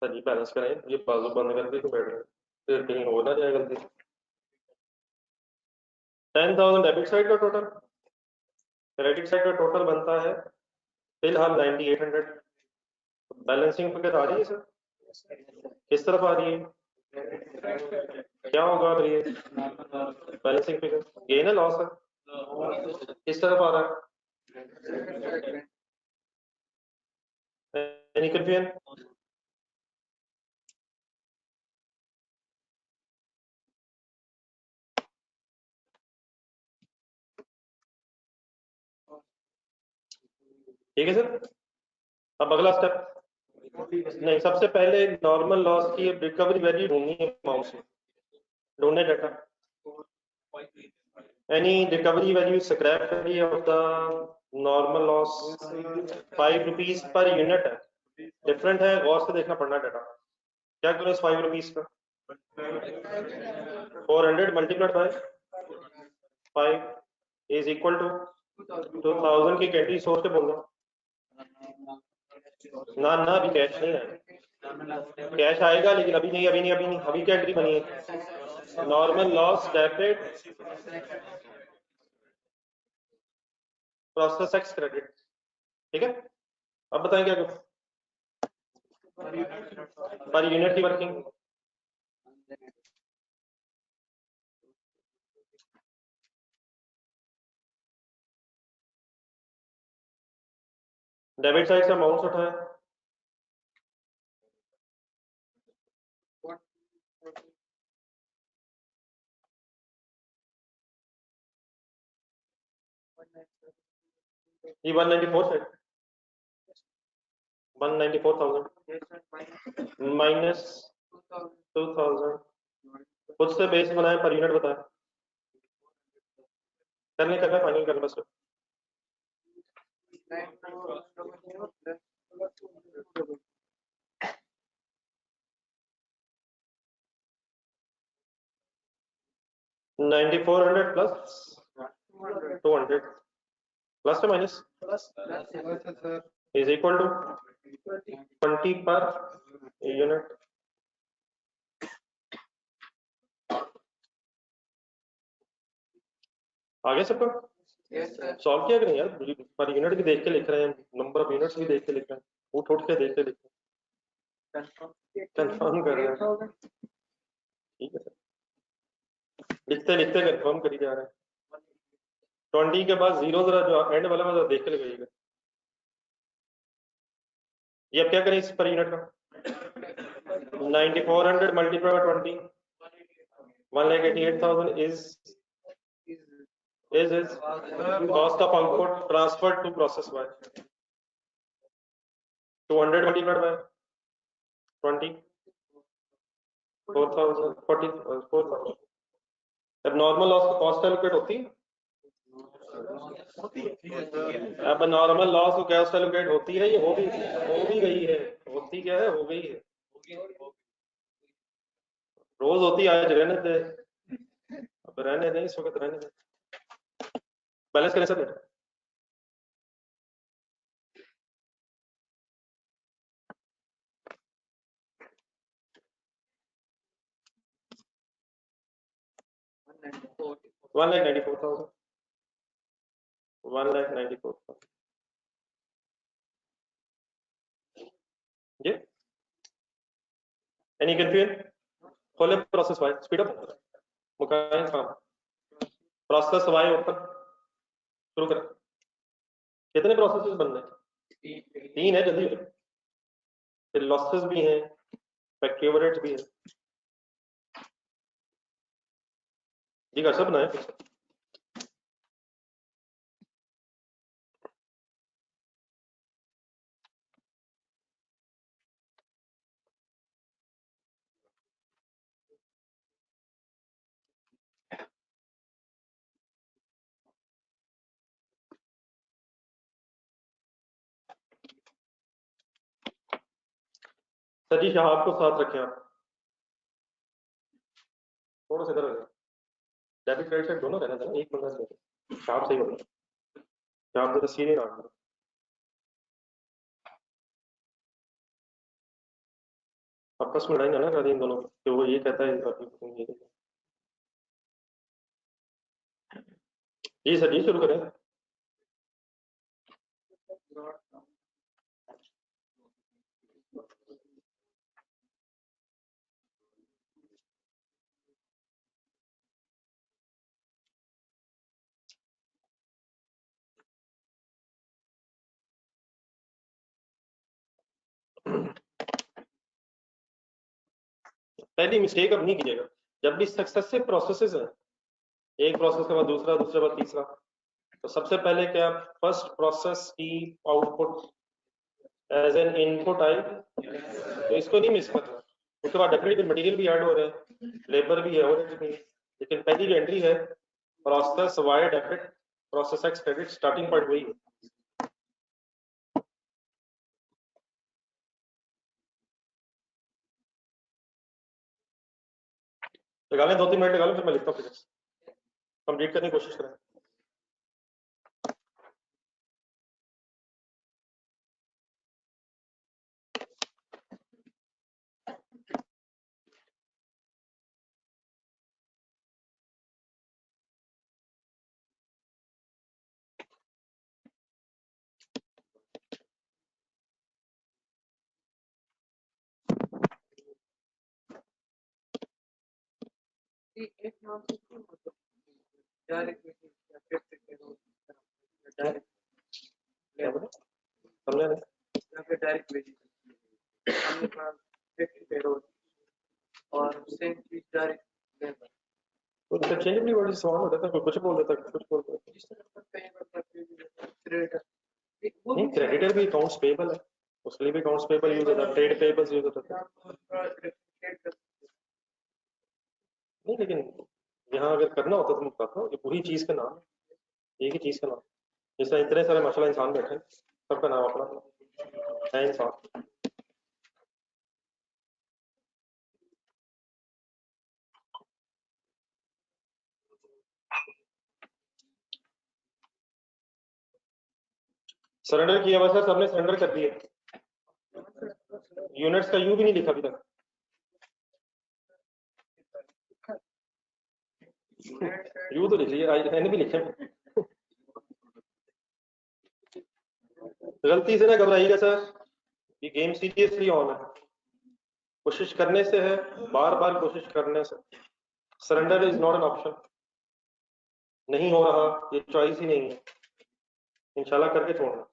Speaker 1: सर जी बैलेंस करें, ये बाजू बंद करके तो बैठ गए, फिर कहीं हो ना जाए गलती। 10,000 डेबिट साइड का टोटल, क्रेडिट साइड का टोटल बनता है फिलहाल 9800। बैलेंसिंग फिगर आ रही है सर, किस तरफ आ रही है, क्या होगा अगर ये बैलेंसिंग फिगर गेन है लॉस है, किस तरफ आ रहा है, एनी कंफ्यूजन? ठीक है सर, अब अगला स्टेप, नहीं सबसे पहले नॉर्मल लॉस की रिकवरी वैल्यू ढूंढनी है, अमाउंट से ढूंढने data, any recovery value scrap value of the normal loss 5 rupees per unit है, डिफरेंट है, गौर से देखना पड़ना डाटा। क्या करें इस 5 रुपीज का, 400 multiplied by 5 is equal to 2000 की कैंटी सोच के बोल रहा हूँ ना, अभी कैश नहीं है, कैश आएगा लेकिन अभी नहीं, अभी क्या एंट्री बनी है, normal loss debit process X credit, ठीक है। अब बताएं क्या करूं, पर यूनिट की वर्किंग डेबिट साइड से अमाउंट उठाए, ये 194 से 194,000 माइनस 2000 खुद से बेस बनाए पर यूनिट बताए, करना फाइनल करना बस। $9400 प्लस 200 प्लस या minus is equal to 20 per unit. आगे सबको सॉल्व किया कि नहीं यार, पर यूनिट भी देख के लिख रहे हैं, नंबर ऑफ यूनिट्स भी देख के लिख रहे हैं, उठ उठ के देख के लिख रहे हैं, कंफर्म कर रहे हैं। ठीक है सर, लिखते लिखते कंफर्म करी जा रहे हैं। 20 के बाद 0 जरा जो एंड वाला में जरा देख के लगाइएगा। ये अब क्या करें इस पर यूनिट का, 9400 multiply by 20 1,88,000 is cost of output transferred to process Y. 200 multiplied by 20 4,000 44,000। अब नॉर्मल लॉस को कॉस्ट एलोकेट होती है, अब नॉर्मल लॉस को कॉस्ट एलोकेट होती है, ये हो भी गई है, होती क्या है, हो गई है, रोज होती है, आज रहने दे, अब रहने दें, इस वक्त रहने दें, बैलेंस करें सर। $1,94,000 $1,94,000 जी। Any confusion? खोले प्रोसेस वाई, स्पीड अप मुकाए काम, प्रोसेस वाई ओपन, शुरू कर। कितने प्रोसेसेस बनने? 3 है, जल्दी फिर लॉसेस भी हैं, फैक्ट्री ओवरहेड्स भी है जी, कर सब बनाए फिर से। सजी शहाब को साथ रखें आप, थोड़ा सा इधर हो जाए, डेबिट क्रेडिट साइड दोनों रहना था, एक बंदा से शहाब सही होगा, शहाब जरा सीरियस आना, आपस में लड़ाई ना कर इन दोनों, तो वो ये कहता है जी सर जी, शुरू करें। पहली मिस्टेक अब नहीं कीजिएगा, जब भी सक्सेसिव प्रोसेसेस हैं, एक प्रोसेस के बाद दूसरा, दूसरे बाद तीसरा, तो सबसे पहले क्या फर्स्ट प्रोसेस की आउटपुट एज एन इनपुट आई, तो इसको नहीं मिस करना। उसके बाद डेफिनेटली मटेरियल भी ऐड हो रहे हैं, लेबर भी है, ओवरहेड भी है, लेकिन पहली जो एंट्री है process Y debit, process X credit, starting point वही है। लगा लें 2-3 मिनट लगा लो, फिर मैं लिखता हूँ फिजिक्स, कंप्लीट करने की कोशिश करें।
Speaker 2: एक नाम से क्यों मतलब डायरेक्ट
Speaker 1: क्या बोले? समझा नहीं?
Speaker 2: या फिर डायरेक्ट वेजेस हमने कहा 50 पेरोल और सेम चीज डायरेक्ट लेबर
Speaker 1: तो इंटरचेंजेबली वर्ड सवाल होता था, कोई कुछ बोल देता कुछ बोल देता।
Speaker 2: जिस तरह पे क्रेडिटर
Speaker 1: नहीं, क्रेडिटर भी अकाउंट्स पेबल है, उसके लिए भी अकाउंट्स पेबल यूज होता है, ट्रेड पेबल्स यूज होता है। नहीं, लेकिन यहाँ अगर करना होता तो मैं बताता हूँ, ये पूरी चीज का नाम है, एक ही चीज का नाम। जैसे इतने सारे माशाल्लाह इंसान बैठे हैं, सबका नाम अपना है इंसान। सरेंडर किया हुआ सर, सबने सरेंडर कर दिया। यूनिट्स का यू भी नहीं लिखा अभी तक। यू तो लिख लिया, एन भी लिखे। गलती से ना घबराइएगा सर, ये गेम सीरियसली ऑन है, कोशिश करने से है, बार बार कोशिश करने से। Surrender is not an option, नहीं हो रहा, ये चॉइस ही नहीं है, इंशाल्लाह करके छोड़ना।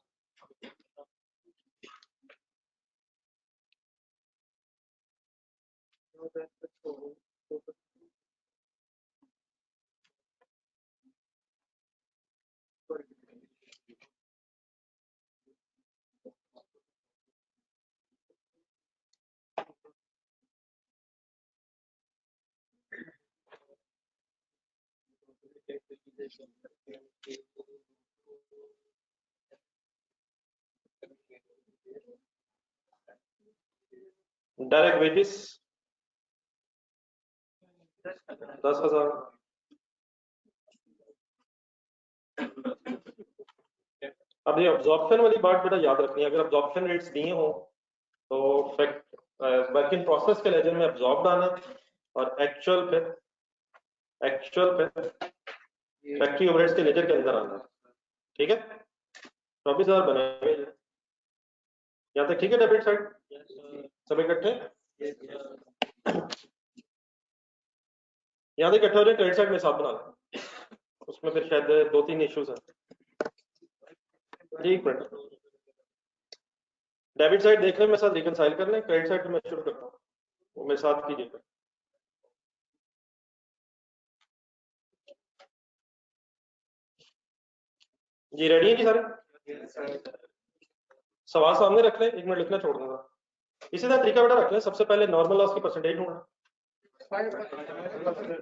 Speaker 1: Direct wages 10,000। अब ये अब्जॉर्प्शन वाली बात बेटा याद रखनी है, अगर अब्जॉर्प्शन रेट्स दिए हो तो वर्क इन प्रोसेस के लेजर में अब्जॉर्ब आना और एक्चुअल पे फैक्ट्री ओवरहेड्स के लेजर के अंदर आना। ठीक है, 24,000 बने हुए हैं यहाँ तक, ठीक है? डेबिट साइड सब इकट्ठे यहाँ तक इकट्ठे हो जाए, क्रेडिट साइड में साथ बना लें, उसमें फिर शायद 2-3 इश्यूज हैं। एक मिनट, डेबिट साइड देख लें, मेरे साथ रिकंसाइल कर लें, क्रेडिट साइड में शुरू करता हूँ, वो मेरे साथ कीजिएगा। जी रेडी है जी सारे? सवाल सामने रख लें, 1 मिनट लिखना छोड़ दूंगा। इसी तरह तरीका बेटा रख लें, सबसे पहले नॉर्मल लॉस की परसेंटेज ढूंढना,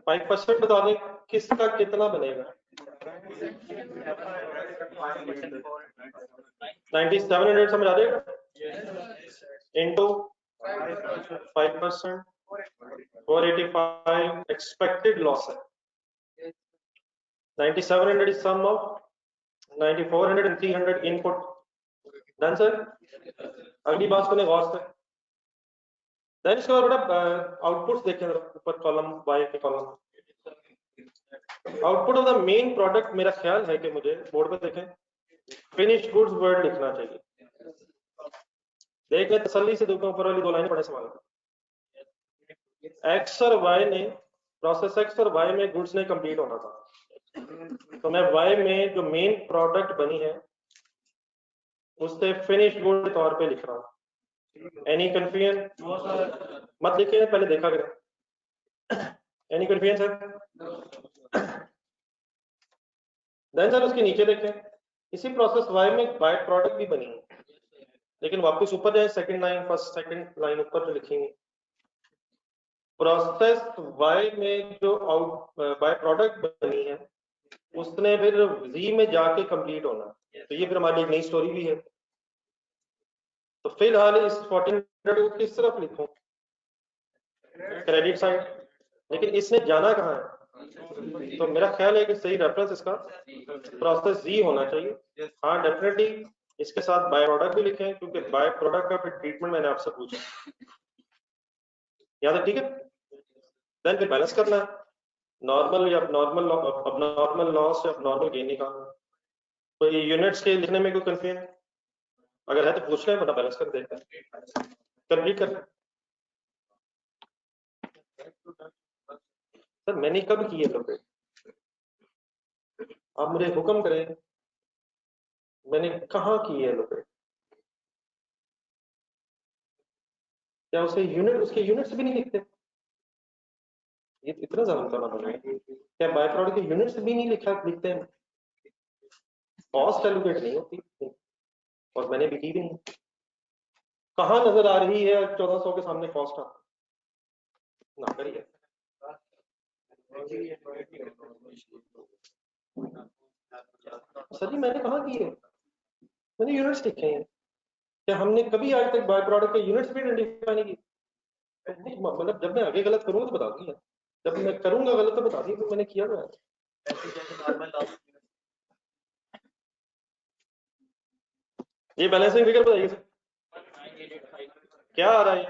Speaker 1: 5% बता दें किसका कितना बनेगा। 9700 समझ आ जाएगा, इंटू 5%, 485 एक्सपेक्टेड लॉस है। 9700 is sum of 9400 and 300 input। Done sir? अगली बात सुने गौर से। देन इसके बाद बेटा आउटपुट्स देखें ऊपर कॉलम वाई के column. Output of the main product, मेरा ख्याल है कि मुझे बोर्ड पे देखें, फिनिश गुड्स वर्ड लिखना चाहिए। देख ले तसल्ली से, देखो ऊपर वाली 2 लाइनें पढ़े सवाल। एक्स और वाई ने, प्रोसेस एक्स और वाई में गुड्स ने कंप्लीट होना था, तो मैं वाई में जो मेन प्रोडक्ट बनी है उससे फिनिश गुड तौर पे लिख रहा हूँ। Any confusion? मत लिखिए, पहले देखा करें। Any confusion sir? Then sir उसके नीचे देखें, इसी प्रोसेस वाई में बाय प्रोडक्ट भी बनी है, लेकिन वापस ऊपर जाए, second line, first second line ऊपर जो लिखेंगे, प्रोसेस वाई में जो बाय प्रोडक्ट बनी है उसने फिर जी में जाके कंप्लीट होना, तो ये फिर हमारी एक नई स्टोरी भी है। तो फिलहाल इस 1400 को किस तरफ लिखूं? क्रेडिट साइड, लेकिन इसने जाना कहाँ है? तो मेरा ख्याल है कि सही रेफरेंस इसका प्रोसेस जी होना चाहिए। हाँ डेफिनेटली इसके साथ बाय प्रोडक्ट भी लिखें, क्योंकि बाय प्रोडक्ट का फिर ट्रीटमेंट मैंने आपसे पूछा, याद है? ठीक है, देन फिर बैलेंस करना है, नॉर्मल या नॉर्मल अब नॉर्मल लॉस या नॉर्मल गेन निकालना। तो ये यूनिट्स के लिखने में कोई कंफ्यूजन है? अगर है तो पूछ लें, वरना बैलेंस कर देते हैं, कंप्लीट कर लें। सर मैंने कब किए लोग, आप मुझे हुक्म करें, मैंने कहाँ किए लोग? क्या उसे यूनिट, उसके यूनिट्स भी नहीं लिखते? ये इतना ज्यादा बताना पड़ेगा। क्या बाय प्रोडक्ट के यूनिट्स भी नहीं लिखते हैं? कॉस्ट एलोकेट नहीं होती और मैंने बिकी भी नहीं। कहाँ नजर आ रही है 1400 के सामने कॉस्ट ना करिए। सर जी मैंने कहा की है, मैंने यूनिट्स लिखे हैं। क्या हमने कभी आज तक बाय प्रोडक्ट के यूनिट्स भी आइडेंटिफाई नहीं की? मतलब जब मैं आगे गलत करूंगा तो बता दूंगा, जब मैं करूंगा गलत तो बता दिए तो मैंने किया हुआ है। ये बैलेंसिंग फिगर बताइए सर, क्या आ रहा है?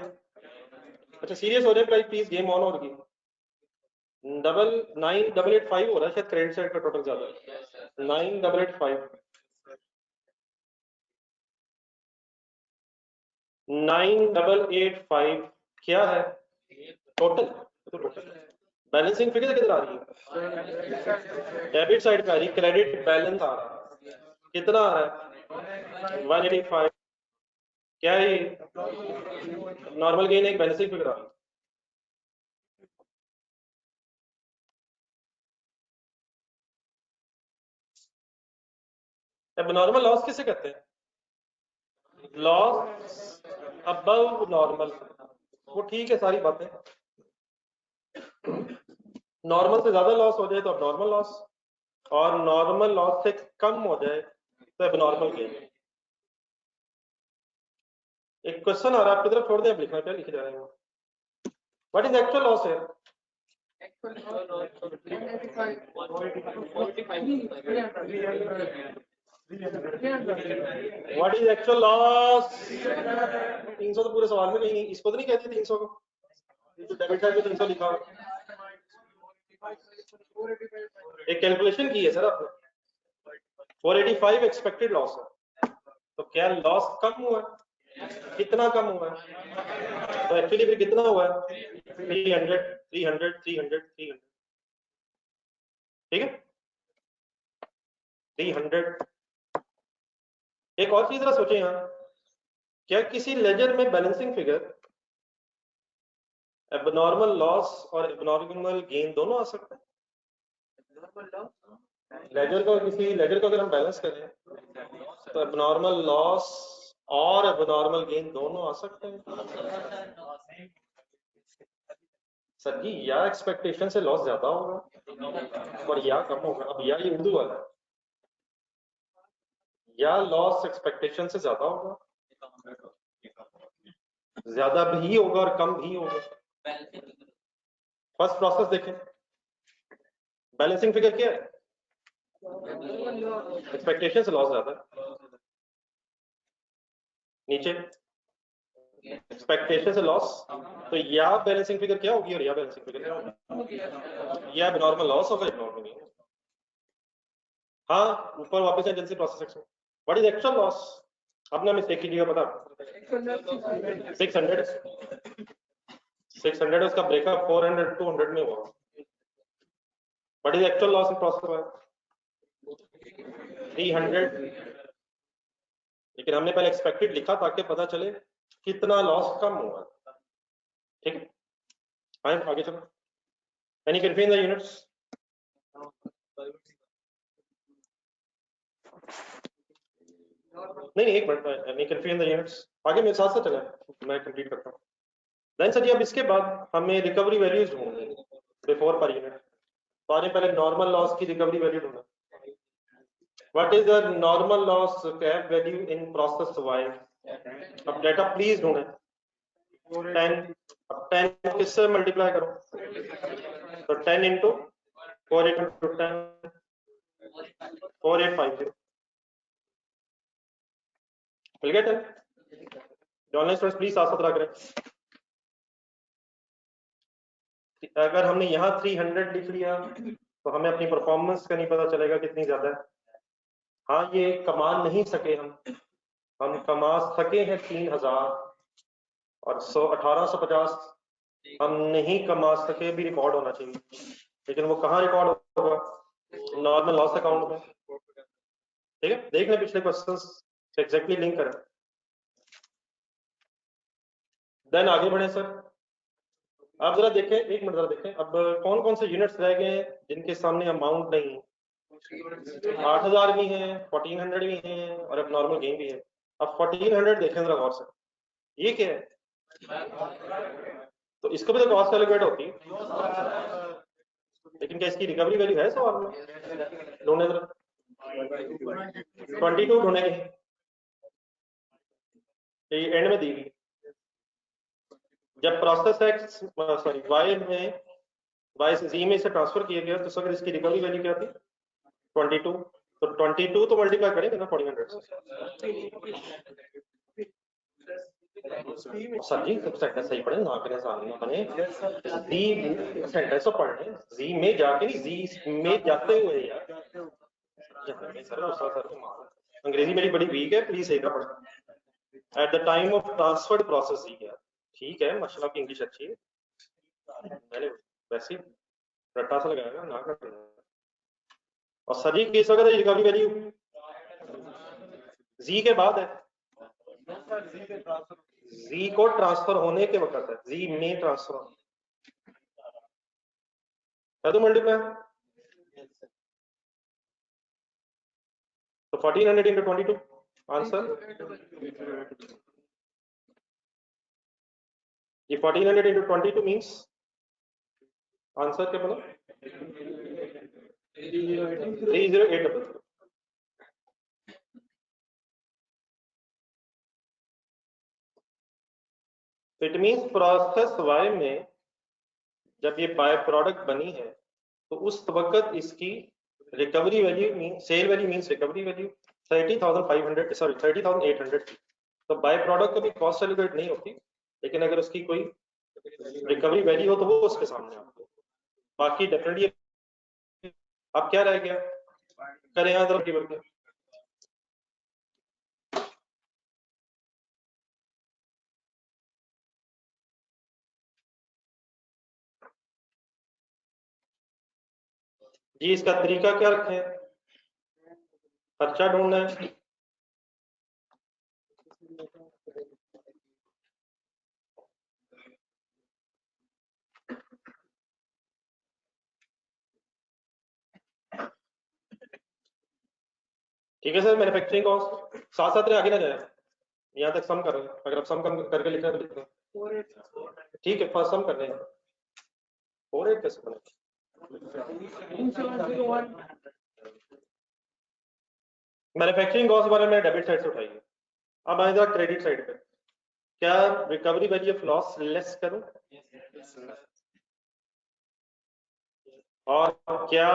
Speaker 1: अच्छा सीरियस हो जाए प्लीज, गेम ऑन होगी। 9885 हो रहा है शायद क्रेडिट साइड का टोटल ज्यादा है। 9885 9885 क्या है टोटल? तो टोटल बैलेंसिंग फिगर किधर आ रही है? डेबिट साइड पे आ रही है, क्रेडिट बैलेंस आ रहा है। कितना आ रहा है? 185। क्या है ये? नॉर्मल गेन एक बैलेंसिंग फिगर आ रही है। अब नॉर्मल लॉस किसे कहते हैं? लॉस अबव नॉर्मल, वो ठीक है सारी बातें। नॉर्मल से ज्यादा लॉस हो जाए तो अब नॉर्मल लॉस, और नॉर्मल लॉस से कम हो जाए तो अब नॉर्मल गेन। एक क्वेश्चन आ रहा है आपकी तरफ, छोड़ दें, लिखना क्या लिखे जा रहे हैं? व्हाट इज एक्चुअल लॉस है? What is actual loss? 300 तो पूरे सवाल में कहीं नहीं, इसको तो नहीं कहते 300 को, डेबिट साइड पे 300 लिखा हुआ। एक कैलकुलेशन की है सर आपने, 485 एक्सपेक्टेड लॉस है, तो क्या लॉस कम हुआ है? कितना कम हुआ है? तो एक्चुअली फिर कितना हुआ है? 300 300 300 300, ठीक है 300। एक और चीज जरा सोचें यहाँ, क्या किसी लेजर में बैलेंसिंग फिगर एबनॉर्मल लॉस और एबनॉर्मल गेन दोनों आ सकते हैं? लेजर को, किसी लेजर को अगर हम बैलेंस करें तो एबनॉर्मल लॉस और एबनॉर्मल गेन दोनों आ सकते हैं। सर जी या एक्सपेक्टेशन से लॉस ज्यादा होगा और या कम होगा। अब या ये उर्दू वाला है, या लॉस एक्सपेक्टेशन से ज्यादा होगा, ज्यादा भी होगा और कम भी होगा। फर्स्ट प्रोसेस देखें, बैलेंसिंग फिगर क्या है? एक्सपेक्टेशन से लॉस ज्यादा है। नीचे एक्सपेक्टेशन से लॉस, तो या बैलेंसिंग फिगर क्या होगी और या बैलेंसिंग फिगर क्या होगी? या नॉर्मल लॉस होगा, नॉर्मल गेन। हाँ ऊपर वापस है जल्दी process section. What is actual loss? अपना मिस्टेक कीजिएगा, पता 600 उसका ब्रेकअप 400 200 में हुआ। What is actual loss in process 300, लेकिन हमने पहले एक्सपेक्टेड लिखा ताकि पता चले कितना लॉस कम हुआ। ठीक है, आए आगे चलो। Any confusion the units? नहीं एक minute, any confusion the units? आगे मेरे साथ चले, मैं कंप्लीट करता हूँ। देन सर जी अब इसके बाद हमें रिकवरी वैल्यूज ढूंढनी है बिफोर पर यूनिट। तो आगे पहले नॉर्मल लॉस की रिकवरी वैल्यू ढूंढना। What is the normal loss cap value in process y? अब डेटा प्लीज ढूंढे। 10, अब 10 को किससे मल्टीप्लाई करो? तो 10 इंटू 4 इंटू 10 4850 मिल गया 10। ऑनलाइन स्टूडेंट्स प्लीज साथ साथ रख रहे। अगर हमने यहाँ 300 लिख लिया तो हमें अपनी परफॉर्मेंस का नहीं पता चलेगा कितनी ज्यादा है। हाँ ये कमा नहीं सके हम कमा सके हैं 3000 और 1850 हम नहीं कमा सके भी रिकॉर्ड होना चाहिए, लेकिन वो कहाँ रिकॉर्ड होगा? नॉर्मल लॉस अकाउंट में। ठीक है, देख लें पिछले क्वेश्चन से एग्जैक्टली लिंक करें। देन आगे बढ़े सर। आप जरा देखें, एक मिनट जरा देखें, अब कौन कौन से यूनिट्स रह गए हैं जिनके सामने अमाउंट नहीं है? 8000 भी हैं, 1400 भी हैं, और अब नॉर्मल गेम भी है। अब 1400 देखें जरा गौर से, ये क्या है? तो इसको भी तो कॉस्ट कैलकुलेट होती है, लेकिन क्या इसकी रिकवरी वैल्यू है सवाल में? ढूंढने जरा, 22 ढूंढेंगे, ये एंड में दी गई। जब प्रोसेस एक्स सॉरी वाई में वाई से जी में इसे ट्रांसफर किया गया तो उस वक्त इसकी रिकवरी वैल्यू क्या थी? 22। तो 22 तो मल्टीप्लाई करेंगे ना 1400 से। सर जी सेंटेंस सही पढ़े ना, करें सामने बने जी सेंटेंस तो पढ़ने जी में जाके नहीं, जी में जाते हुए यार। सर अंग्रेजी मेरी बड़ी वीक है, प्लीज सही पढ़। At the time of transferred process ही है, ठीक है माशाल्लाह की इंग्लिश अच्छी है, मैंने वैसे रट्टा सा लगाया ना करना। और सर जी किस वक्त रिकवरी वैल्यू जी के बाद है, जी को ट्रांसफर होने के वक्त है, जी में ट्रांसफर है तो मल्टीप्लाई। तो 1400 into 22 आंसर। ये 1400 into 22 मींस आंसर क्या बोला? 308। तो इट मींस प्रोसेस वाई में जब ये बाय प्रोडक्ट बनी है तो उस वक्त इसकी recovery value mean sale value means recovery value 30,500 sorry 30,800 थी। तो बाय प्रोडक्ट कभी कॉस्ट कैलकुलेट नहीं होती, लेकिन अगर उसकी कोई रिकवरी वैल्यू हो तो वो उसके सामने आती है। बाकी डेफिनेटली अब क्या रह गया, करें यहाँ तरफ की जी। इसका तरीका क्या रखें? खर्चा ढूंढना है। ठीक है सर, मैन्युफैक्चरिंग कॉस्ट साथ साथ आगे ना जाए, यहाँ तक सम कर रहे हैं। अगर आप सम कम करके लिख रहे हैं तो लिख रहे हैं, ठीक है फर्स्ट सम कर रहे हैं। 48 कैसे बने? मैन्युफैक्चरिंग कॉस्ट बारे में डेबिट साइड से उठाइए। अब आए जरा क्रेडिट साइड पे, क्या recovery value of loss less करूं और क्या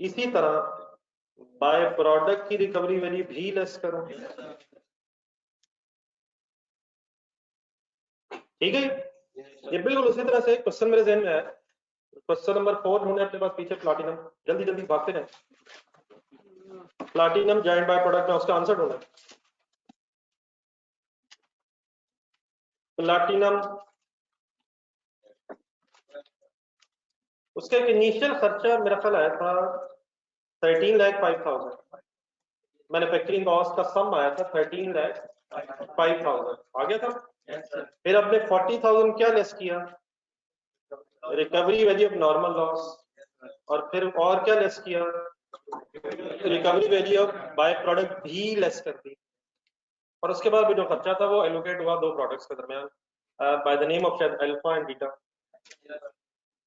Speaker 1: इसी तरह बाय प्रोडक्ट की रिकवरी वैल्यू भी लेस करूं? ठीक है, ये बिल्कुल उसी तरह से क्वेश्चन मेरे जहन में है। क्वेश्चन नंबर 4 होने अपने पास पीछे प्लाटिनम, जल्दी जल्दी भागते रहे। प्लाटिनम जॉइंट बाय प्रोडक्ट में उसका आंसर ढूंढना। प्लाटिनम उसका एक इनिशियल खर्चा मेरा ख्याल आया था 13,05,000। मैन्युफैक्चरिंग कॉस्ट का सम आया था 13,05,000 आ गया था। फिर आपने 40,000 क्या लेस किया? Recovery value of normal loss. और फिर और क्या लेस किया? Recovery value of bye product भी लेस कर दी। और उसके बाद भी जो खर्चा था वो एलोकेट हुआ दो प्रोडक्ट्स के दरमियान बाय द नेम ऑफ शायद अल्फा एंड बीटा।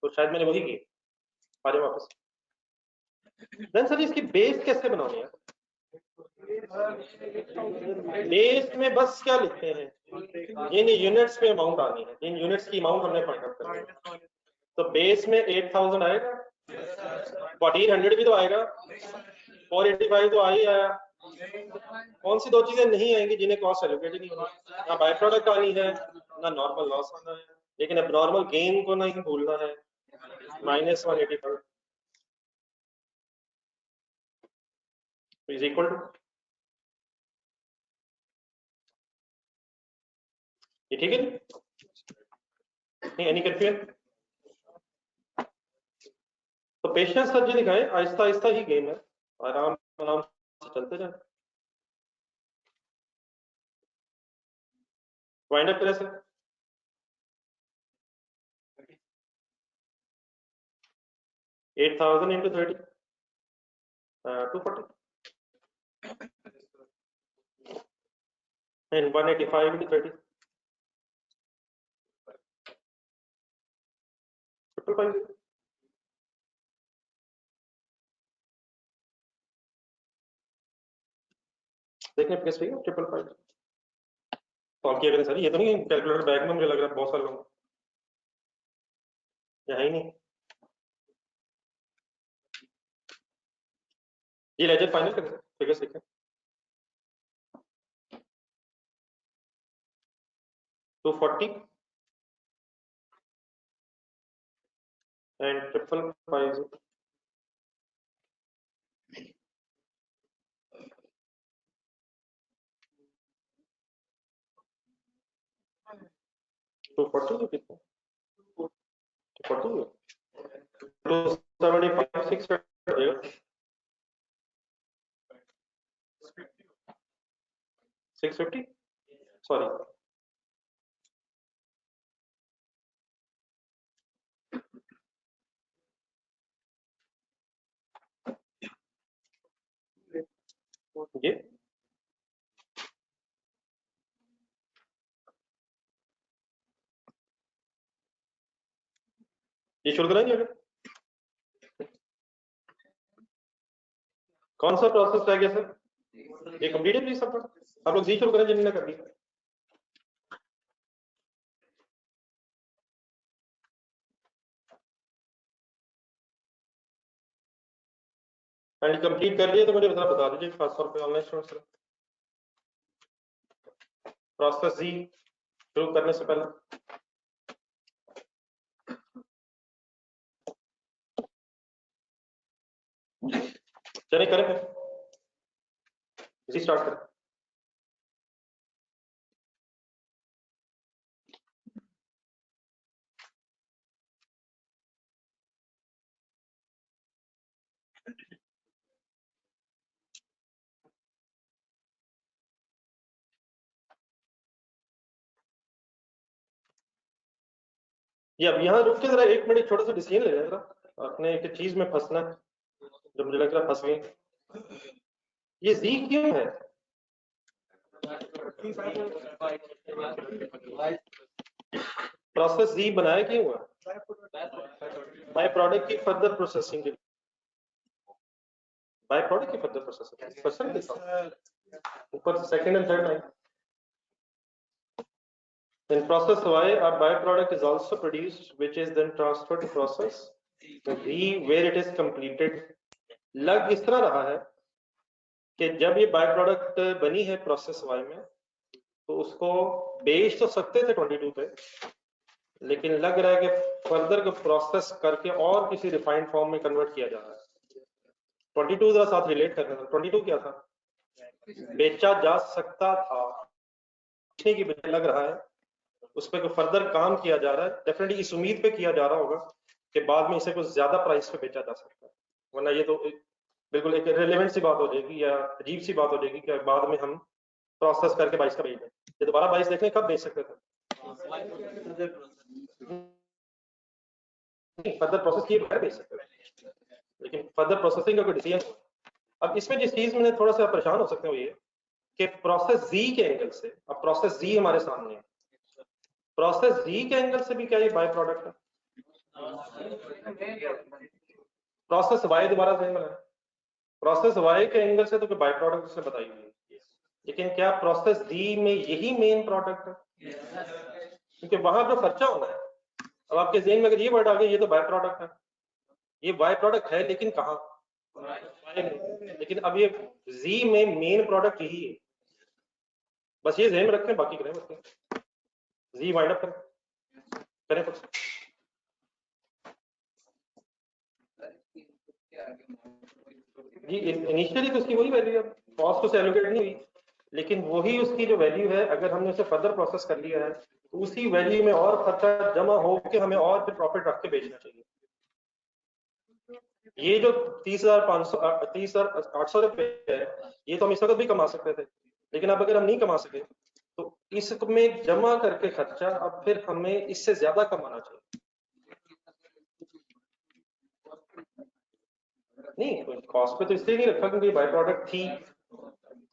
Speaker 1: तो शायद मैंने वही की। आ जाओ वापस। देन सर इसकी बेस कैसे बनानी है? बेस में बस क्या लिखते हैं, जिन यूनिट्स पे अमाउंट आनी है, जिन यूनिट्स की अमाउंट हमने फाइंड आउट करनी है। तो बेस में 8000 आएगा, 1400 भी तो आएगा, 485 तो आ ही आया। कौन सी दो चीजें नहीं आएंगी जिन्हें कॉस्ट एलोकेट नहीं होगी? ना बाय प्रोडक्ट आनी है ना नॉर्मल लॉस आना है, लेकिन अब नॉर्मल गेन को नहीं भूलना है। -185 इज इक्वल टू, ये ठीक है नहीं? Any confusion? तो पेशेंस सर जी दिखाए, आहिस्ता आहिस्ता ही गेम है, आराम आराम से चलते जाए। वाइंड अप करें सर। 8,000 into 30, 240, and 185 into 30, 555. देखने पे कैसे 555 सॉल्व किया करें सर। ये तो नहीं कैलकुलेटर बैग में, मुझे लग रहा है बहुत सारे लोग यहाँ ही नहीं। ये लेजर फाइनल करें सर, फिगर्स लिखें। 240 and 555. 240 कितना? 240 275 6 650, सॉरी ये शुरू कराएंगे अगर कौन सा प्रोसेस रह गया सर? ये कंप्लीट है प्लीज सबका। आप लोग जी शुरू करें जिन्होंने कर दिया। एंड कंप्लीट कर लिया तो मुझे बता दीजिए खास तौर पे ऑनलाइन स्टूडेंट्स। प्रोसेस जी शुरू करने से पहले चलिए करें फिर जी स्टार्ट करें। ये अब यहाँ रुक के जरा 1 मिनट छोटा सा डिसीजन ले जरा, अपने एक चीज में फंसना जो मुझे लग रहा है फंस गए। ये जी क्यों है? प्रोसेस जी बनाया क्यों हुआ? बाय प्रोडक्ट की फर्दर प्रोसेसिंग के लिए। बाय प्रोडक्ट की फर्दर प्रोसेसिंग क्वेश्चन के साथ ऊपर second and third line. In process Y, a byproduct is also produced, which is then transferred to process V, where it is completed. लग इस तरह रहा है कि जब ये बाय प्रोडक्ट बनी है प्रोसेस वाई में तो उसको बेच तो सकते थे 22 पे, लेकिन लग रहा है कि फर्दर को प्रोसेस करके और किसी रिफाइंड फॉर्म में कन्वर्ट किया जा रहा है। 22 जरा साथ रिलेट करना था। 22 क्या था? बेचा जा सकता था, की बजाय लग रहा है उस पर फर्दर काम किया जा रहा है। डेफिनेटली इस उम्मीद पे किया जा रहा होगा कि बाद में इसे कुछ ज्यादा प्राइस पे बेचा जा सकता है, वरना ये तो बिल्कुल एक रिलेवेंट सी बात हो जाएगी या अजीब सी बात हो जाएगी कि बाद में हम प्रोसेस करके 22 का बेच दें। ये दोबारा 22 देखने कब बेच सकते थे? फर्दर प्रोसेस किए बगैर बेच सकते थे, लेकिन फर्दर प्रोसेसिंग का कोई डिसीजन। अब इसमें जिस चीज में थोड़ा सा परेशान हो सकते हो ये कि प्रोसेस जी के एंगल से, अब प्रोसेस जी हमारे सामने है, प्रोसेस जी के एंगल से भी क्या ये बाय प्रोडक्ट है? प्रोसेस वाई दोबारा सही बना, प्रोसेस वाई के एंगल से तो कोई बाय प्रोडक्ट उसने बताई नहीं, लेकिन क्या प्रोसेस जी में यही मेन प्रोडक्ट है? क्योंकि वहां जो खर्चा होना है, अब आपके जेहन में अगर ये वर्ड आ गया ये तो बाय प्रोडक्ट है, ये बाय प्रोडक्ट है लेकिन कहाँ? लेकिन अब ये जी में मेन प्रोडक्ट यही है, बस ये जेहन में रखें, बाकी करें बस जी वाइंड अप करें कुछ। जी इनिशियली तो उसकी वही वैल्यू है, कॉस्ट तो से एलोकेट नहीं हुई, लेकिन वही उसकी जो वैल्यू है अगर हमने उसे फर्दर प्रोसेस कर लिया है तो उसी वैल्यू में और खर्चा जमा हो के हमें और फिर प्रॉफिट रख के बेचना चाहिए। ये जो 30,800 रुपए है ये तो हम इस वक्त भी कमा सकते थे, लेकिन अब अगर हम नहीं कमा सके तो इसमें जमा करके खर्चा अब फिर हमें इससे ज्यादा कमाना चाहिए। नहीं, कॉस्ट पे तो इसलिए नहीं रखा क्योंकि बाय प्रोडक्ट थी,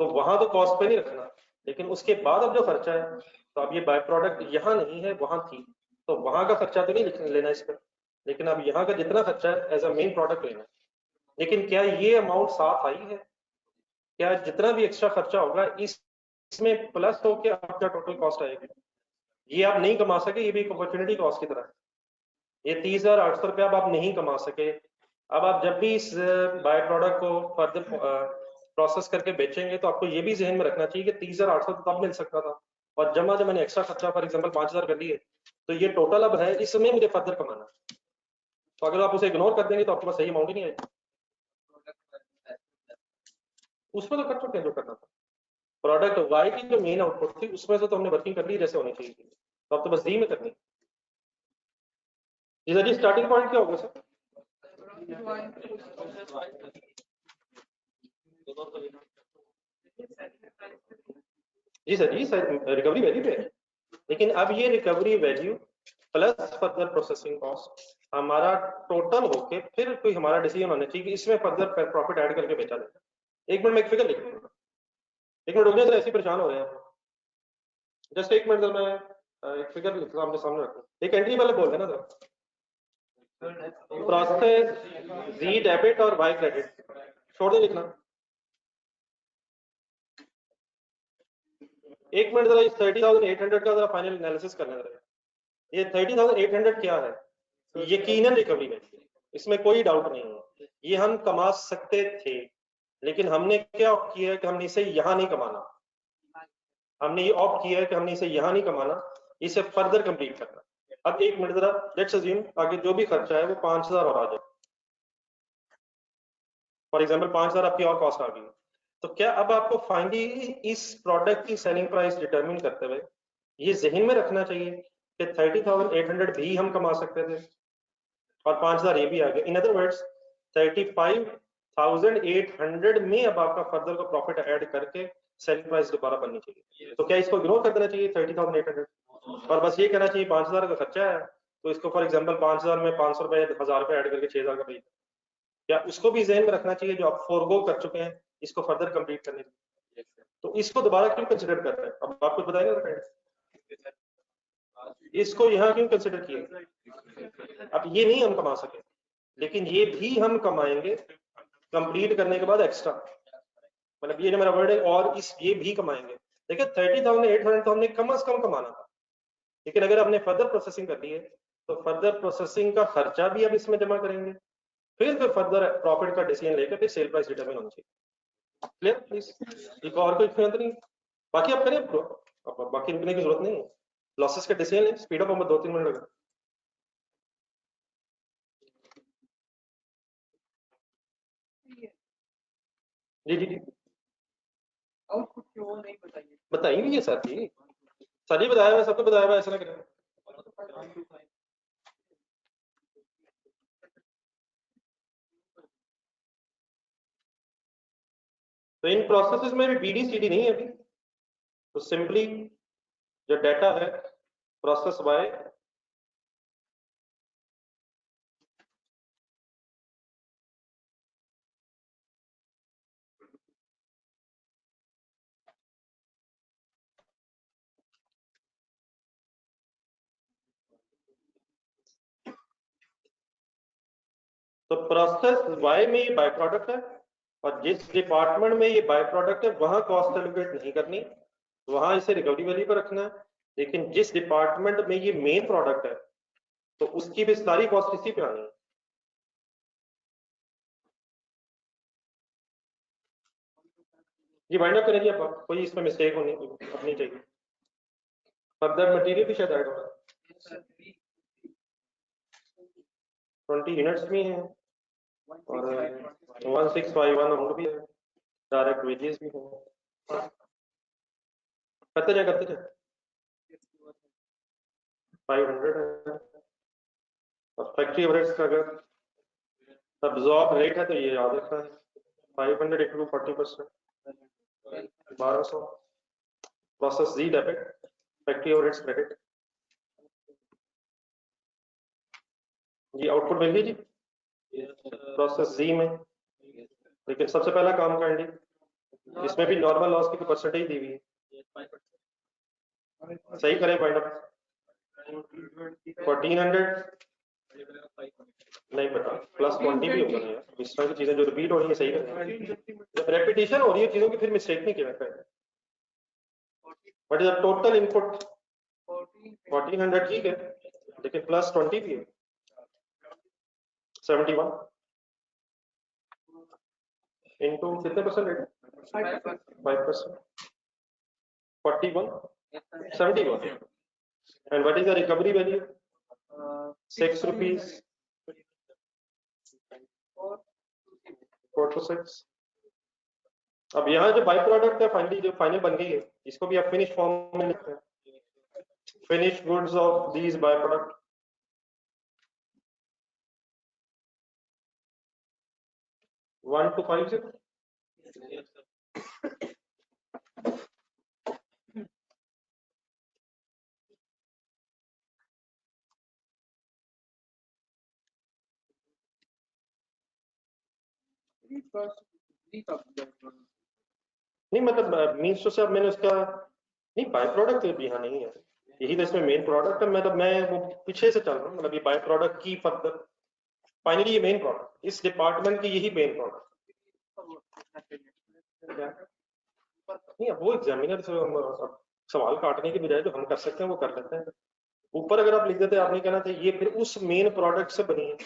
Speaker 1: तो वहां तो कॉस्ट पे नहीं रखना, लेकिन उसके बाद अब जो खर्चा है, तो अब ये बाय प्रोडक्ट यहाँ नहीं है, वहां थी, तो वहां का खर्चा तो नहीं लेना इस पर, लेकिन अब यहाँ का जितना खर्चा है एज अ मेन प्रोडक्ट लेना है। लेकिन क्या ये अमाउंट साथ आई है? क्या जितना भी एक्स्ट्रा खर्चा होगा इसमें प्लस होकर आपका टोटल कॉस्ट आएगी? ये आप नहीं कमा सके, ये भी एक अपॉर्चुनिटी कॉस्ट की तरह है। ये 30,800 रुपया अब आप नहीं कमा सके। अब आप जब भी इस बाय प्रोडक्ट को फर्दर प्रोसेस करके बेचेंगे तो आपको ये भी जहन में रखना चाहिए कि 30,800 तो तब मिल सकता था, और जमा जब मैंने एक्स्ट्रा खर्चा फॉर एग्जाम्पल 5,000 कर लिए, तो ये टोटल अब है, इसमें मुझे फर्दर कमाना। तो अगर आप उसे इग्नोर कर देंगे तो आपके पास सही अमाउंट ही नहीं आएगी। उसमें तो कर चुके हैं जो करना था। प्रोडक्ट वाई की जो मेन आउटपुट थी उसमें से तो हमने वर्किंग कर ली जैसे होनी चाहिए थी, तो अब तो बस डी में करनी। जी सर, जी स्टार्टिंग पॉइंट क्या होगा सर? जी सर, जी सर रिकवरी वैल्यू पे है, लेकिन अब ये recovery value plus further processing cost हमारा टोटल होके फिर कोई हमारा डिसीजन होना चाहिए कि इसमें फर्दर प्रॉफिट ऐड करके बेचा जाए। एक मिनट में एक फिगर लिख लूंगा, एक मिनट रुक जाए सर, ऐसे परेशान हो रहे हैं जस्ट एक मिनट सर, मैं एक फिगर लिख आपके सामने रखूं। एक एंट्री वाले बोल देना सर, प्रोसेस जी डेबिट और वाई क्रेडिट छोड़ दे लिखना। एक मिनट जरा इस 30,800 का जरा फाइनल एनालिसिस करना जरा। ये 30,800 क्या है? यकीनन रिकवरी वैल्यू, इसमें कोई डाउट नहीं है, ये हम कमा सकते थे, लेकिन हमने क्या ऑप्ट किया है कि हमने इसे यहाँ नहीं कमाना, हमने ये ऑप्ट किया है कि हमने इसे यहाँ नहीं कमाना, इसे फर्दर कंप्लीट करना। अब एक मिनट जरा लेट्स अज्यूम आगे जो भी खर्चा है वो 5,000 और आ जाए, फॉर एग्जाम्पल 5,000 आपकी और कॉस्ट आ गई, तो क्या अब आपको फाइनली इस प्रोडक्ट की सेलिंग प्राइस डिटरमिन करते हुए ये जहन में रखना चाहिए कि 30,800 भी हम कमा सकते थे और 5,000 ये भी आ गए। इन अदर वर्ड्स 35,800 में अब आपका फर्दर का प्रॉफिट ऐड करके सेलिंग प्राइस दोबारा बननी चाहिए। तो क्या इसको इग्नोर कर देना चाहिए 30,800 और बस ये कहना चाहिए 5,000 का खर्चा है, तो इसको फॉर एग्जाम्पल 5,000 में 500 रुपए 1,000 रुपए ऐड करके 6,000 का पैसा, क्या उसको भी जहन में रखना चाहिए जो आप फोरगो कर चुके हैं इसको फर्दर कंप्लीट करने के लिए? तो इसको दोबारा क्यों कंसिडर कर रहे हैं, अब आपको बताएगा इसको यहाँ क्यों कंसिडर किया? अब ये नहीं हम कमा सके, लेकिन ये भी हम कमाएंगे कंप्लीट करने के बाद एक्स्ट्रा, मतलब ये जो मेरा वर्ड है, और इस ये भी कमाएंगे। देखिए 30,800 तो हमने कम से कम कमाना था, लेकिन अगर आपने फर्दर प्रोसेसिंग कर ली है तो फर्दर प्रोसेसिंग का खर्चा भी अब इसमें जमा करेंगे, फिर फर्दर प्रॉफिट का डिसीजन लेकर फिर सेल प्राइस डिटरमिन होनी चाहिए। Clear please? एक और कोई फिर नहीं, बाकी आप करें, बाकी रुकने की जरूरत नहीं है, लॉसेस का डिसीजन है, स्पीड अप हम 2-3 मिनट लगा। जी जी जी
Speaker 2: आउटपुट की वो नहीं बताइए,
Speaker 1: बताएंगे सर जी, सर जी बताया हुआ, सबको बताया हुआ, ऐसा ना करें। तो इन प्रोसेसेस में भी बीडी सीडी नहीं है अभी, तो सिंपली जो डाटा है प्रोसेस बाय तो प्रोसेस वाई में ये बाय प्रोडक्ट है, और जिस डिपार्टमेंट में ये बाय प्रोडक्ट है वहां कॉस्ट एलोकेट नहीं करनी, वहां इसे रिकवरी वैल्यू पर रखना है, लेकिन जिस डिपार्टमेंट में ये मेन प्रोडक्ट है तो उसकी भी सारी कॉस्ट इसी पे आनी है। जी वाइंड अप करेंगे, आप कोई इसमें मिस्टेक होनी अपनी चाहिए, फर्दर मटेरियल भी शायद ऐड होगा, 20 यूनिट्स भी हैं और 1651 अमाउंट भी है, डायरेक्ट वेजेस भी हैं, करते जाए 500 है, और फैक्ट्री एवरेज का अगर अब्जॉर्ब रेट है तो ये याद रखना है 500 इंटू 40%, 1200, प्रोसेस जी डेबिट, फैक्ट्री एवरेज क्रेडिट। जी आउटपुट मिल गई जी प्रोसेस जी में लेकिन सबसे पहला काम काइंडली, इसमें भी नॉर्मल लॉस की परसेंटेज दी हुई है, सही करें फाइंड आउट। 1400 नहीं पता, +20 भी होगा ना यार, इस तरह की चीजें जो रिपीट हो रही है सही करें, जब रेपिटेशन हो रही है चीजों की फिर मिस्टेक नहीं किया करें। What is the total input? 1400 ठीक है, लेकिन +20 भी है, 71 इनटू कितने percent rate? 5%, 41, 71, and what is the recovery value? 6 rupees, 4 to 6। अब यहाँ जो बाई प्रोडक्ट है फाइनली जो फाइनल बन गई है, इसको भी आप फिनिश फॉर्म में लिखते हैं, finish goods of these by product. One two 50। नहीं मतलब मीन्स तो सब मैंने उसका नहीं, बाय प्रोडक्ट तो यहाँ नहीं है, यही तो इसमें मेन प्रोडक्ट है। मतलब मैं वो पीछे से चल रहा हूँ, मतलब ये बाय प्रोडक्ट की फर्दर फाइनली ये मेन प्रोडक्ट, इस डिपार्टमेंट की यही मेन प्रोडक्ट नहीं है। वो एग्जामिनर से सवाल काटने के बजाय जो हम कर सकते हैं वो कर लेते हैं। ऊपर अगर आप लिख देते आपने कहना था ये फिर उस मेन प्रोडक्ट से बनी है,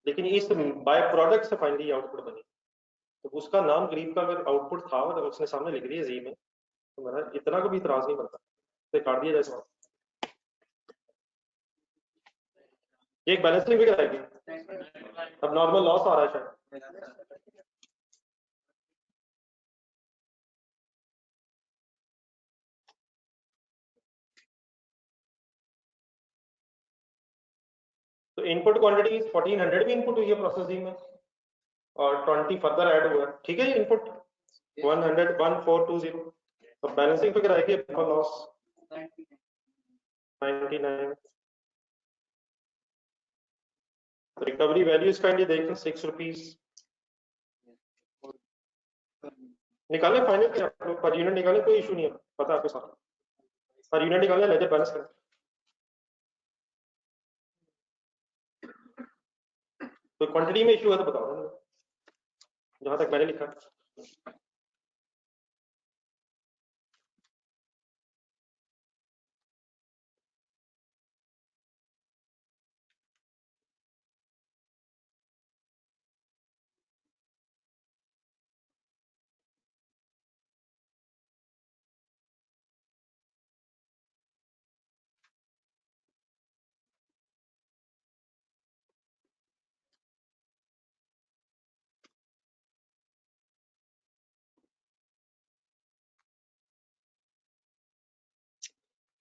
Speaker 1: लेकिन इस बाय प्रोडक्ट से फाइनली आउटपुट बनी, तो उसका नाम गरीब का अगर आउटपुट था और उसने सामने लिख दिया जी में, तो मेरा इतना को भी इतराज नहीं बनता, तो काट दिया जाए सवाल। ये एक बैलेंसिंग फिगर आएगी, अब नॉर्मल लॉस आ रहा है शायद, तो इनपुट क्वांटिटी 1400 भी इनपुट हुई है प्रोसेसिंग में और 20 फर्दर ऐड हुआ है, ठीक है। इनपुट 100 1420, तो बैलेंसिंग फिगर आएगी लॉस 99। रिकवरी वैल्यू इसका देखें 6 रुपीज निकालें फाइनल पे, आप लोग पर यूनिट निकालें, कोई इशू नहीं है, पता आपके साथ पर यूनिट निकालें, लेजर बैलेंस करें। तो क्वांटिटी में इशू है तो बताओ ना, जहां तक मैंने लिखा।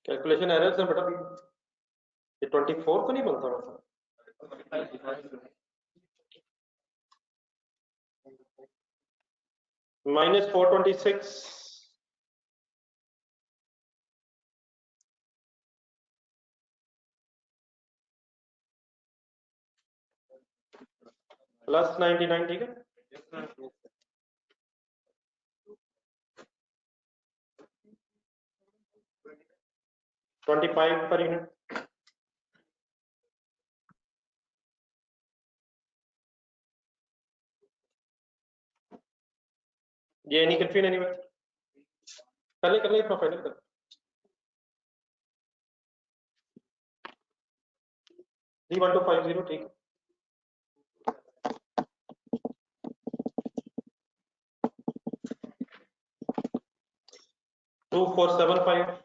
Speaker 1: कैलकुलेशन एरर्स है बेटा, ये 24 तो नहीं बनता मतलब -426 +99, ठीक है। $25 per unit, ये नहीं कंफ्यूजन एनीवेयर, कर ले प्रोफाइल कर 31250, ठीक है। 2475,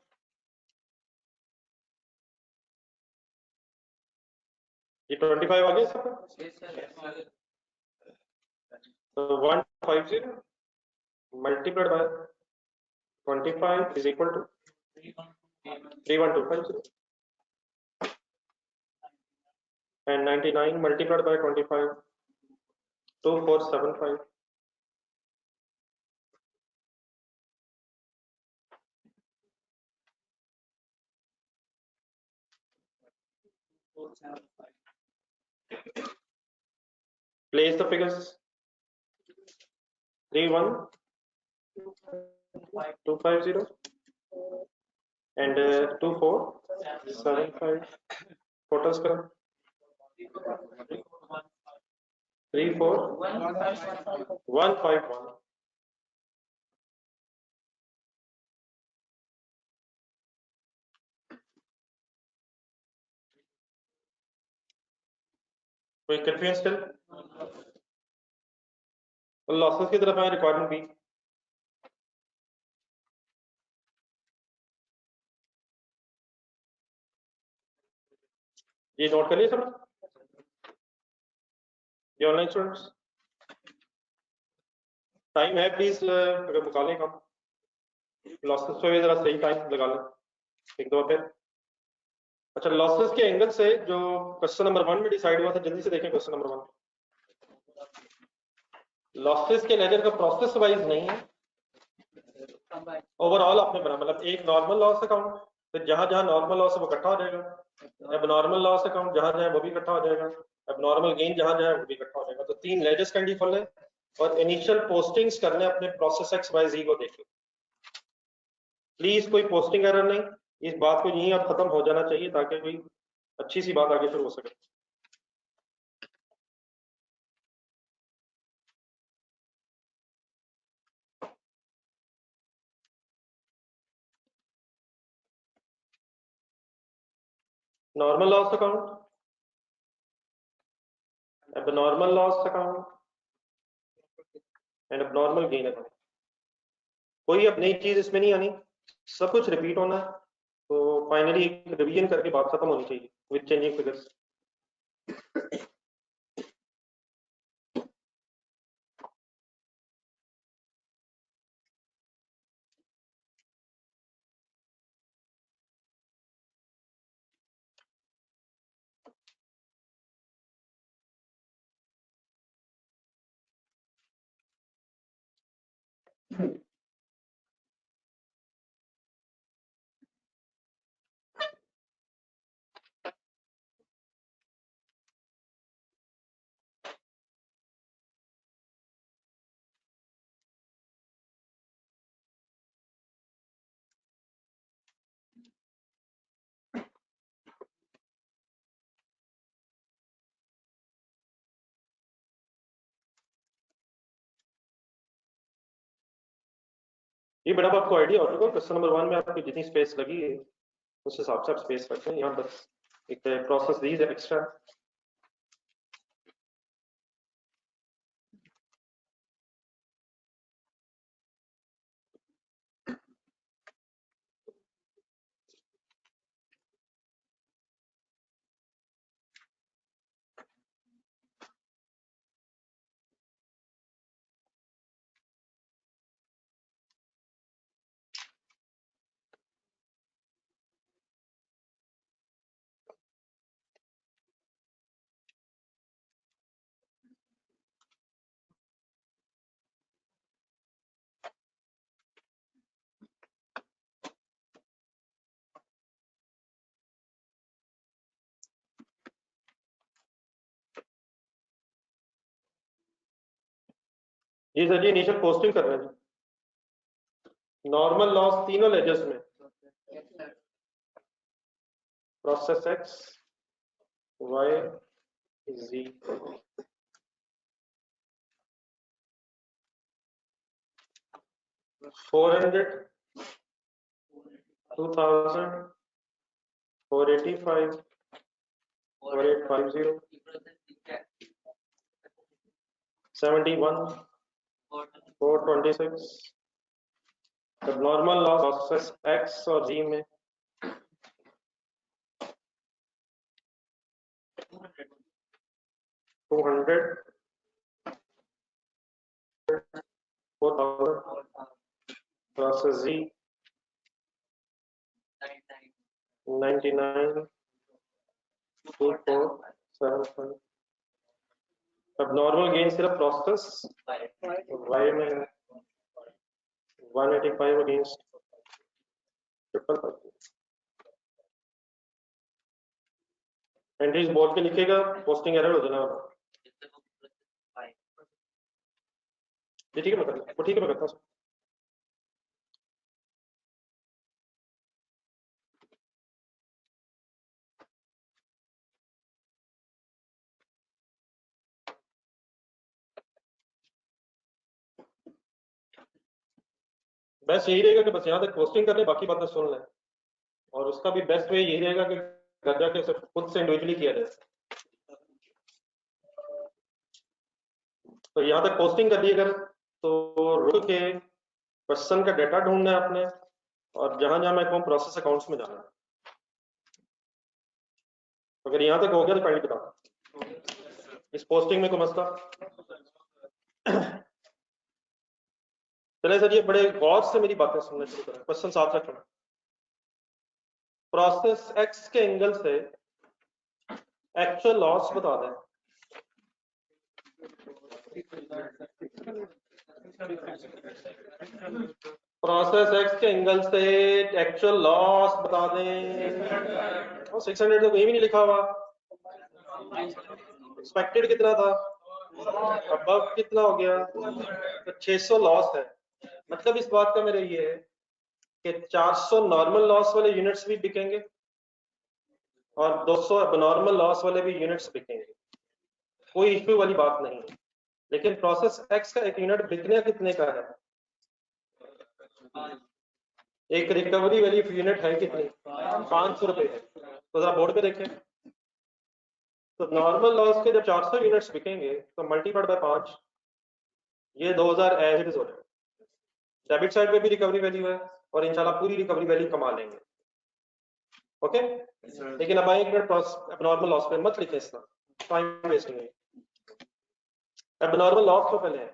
Speaker 1: ये 25 आ गया सब, तो 150 multiplied by 25 is equal to 31250 and 99 multiplied by 25, 2475। Place the figures, 31250 and 2475 totals करो 34151 कोई कंफ्यूजन स्टिल लॉसेस की तरफ आए रिक्वायरमेंट भी ये नोट कर लिए सब ये ऑनलाइन स्टूडेंट्स टाइम है प्लीज अगर निकालें हम लॉसेस पे जरा सही टाइम लगा लें एक दो फिर अच्छा लॉसेस के एंगल से जो क्वेश्चन नंबर 1 में डिसाइड हुआ था जल्दी से देखें क्वेश्चन नंबर 1 लॉसेस के लेजर का प्रोसेस वाइज नहीं है ओवरऑल आपने बना मतलब एक नॉर्मल लॉस अकाउंट फिर जहां जहां नॉर्मल लॉस है वो इकट्ठा हो जाएगा अब नॉर्मल लॉस अकाउंट जहां जाए वो भी इकट्ठा हो जाएगा अब नॉर्मल गेन जहां जाए वो भी इकट्ठा हो जाएगा तो 3 लेजर्स कैंडी फुल है और इनिशियल पोस्टिंग्स करने अपने प्रोसेस एक्स वाई जी को देखिए प्लीज कोई पोस्टिंग एरर नहीं इस बात को यहीं अब खत्म हो जाना चाहिए ताकि कोई अच्छी सी बात आगे शुरू हो सके normal loss account abnormal loss account and abnormal gain account कोई अब नई चीज इसमें नहीं आनी सब कुछ रिपीट होना है तो फाइनली एक रिवीजन करके बात खत्म होनी चाहिए विद चेंजिंग फिगर्स ये बड़ा आपको आइडिया हो चुका क्वेश्चन नंबर 1 में आपकी जितनी स्पेस लगी है उस हिसाब से आप स्पेस रखते हैं यहाँ बस एक प्रोसेस दी है एक्स्ट्रा जी सर जी इनिशियल पोस्टिंग कर रहे हैं नॉर्मल लॉस तीनों लेजर्स में प्रोसेस एक्स वाई जी 400 2000 485 4850 71 426 अब नॉर्मल लॉस प्रोसेस एक्स और जी में 200 4000 प्रोसेस जी 99 2475 अब नॉर्मल गेन सिर्फ प्रोसेस वाई में 185 अगेंस्ट 555 एंट्रीज बोल के लिखेगा पोस्टिंग एरर हो जाना ये ठीक है मैं करता हूँ, ठीक है मैं करता हूँ। बेस्ट यही रहेगा कि बस यहाँ तक पोस्टिंग कर ले, बाकी बातें सुन लें, और उसका भी बेस्ट वे यही रहेगा कि घर जाके उसे खुद से इंडिविजुअली किया जाए। तो यहाँ तक पोस्टिंग कर ली अगर, तो रुक के क्वेश्चन का डेटा ढूंढना है आपने, और जहां जहां मैं कहूँ प्रोसेस अकाउंट्स में जाना है। अगर यहाँ तक हो गया तो पहले बता, इस पोस्टिंग में कोई मसला? चले सर, ये बड़े गौर से मेरी बातें सुनने शुरू करें, क्वेश्चन साथ रखना। प्रोसेस एक्स के एंगल से एक्चुअल लॉस बता दें। प्रोसेस एक्स के एंगल से एक्चुअल लॉस बता दें। और 600 तो कहीं भी नहीं लिखा हुआ। एक्सपेक्टेड कितना था, अबव कितना हो गया, तो 600 लॉस है। मतलब इस बात का मेरा ये है कि 400 नॉर्मल लॉस वाले यूनिट्स भी बिकेंगे और 200 नॉर्मल लॉस वाले भी यूनिट्स बिकेंगे, कोई इश्यू वाली बात नहीं है। लेकिन प्रोसेस एक्स का एक यूनिट बिकने कितने का है? एक रिकवरी वाली यूनिट है कितनी? 500 रुपए है। तो जरा बोर्ड पे देखें, तो नॉर्मल लॉस के जब 400 यूनिट्स बिकेंगे तो मल्टीप्लाइड बाय 5, ये 2000 एज इट इज हो जाएगा। डेबिट साइड पे भी रिकवरी वैल्यू है और इंशाल्लाह पूरी रिकवरी वैल्यू कमा लेंगे। ओके लेकिन अब आए एबनॉर्मल लॉस पे, मत लिखें इसका, टाइम वेस्ट नहीं है। एबनॉर्मल लॉस तो पहले है,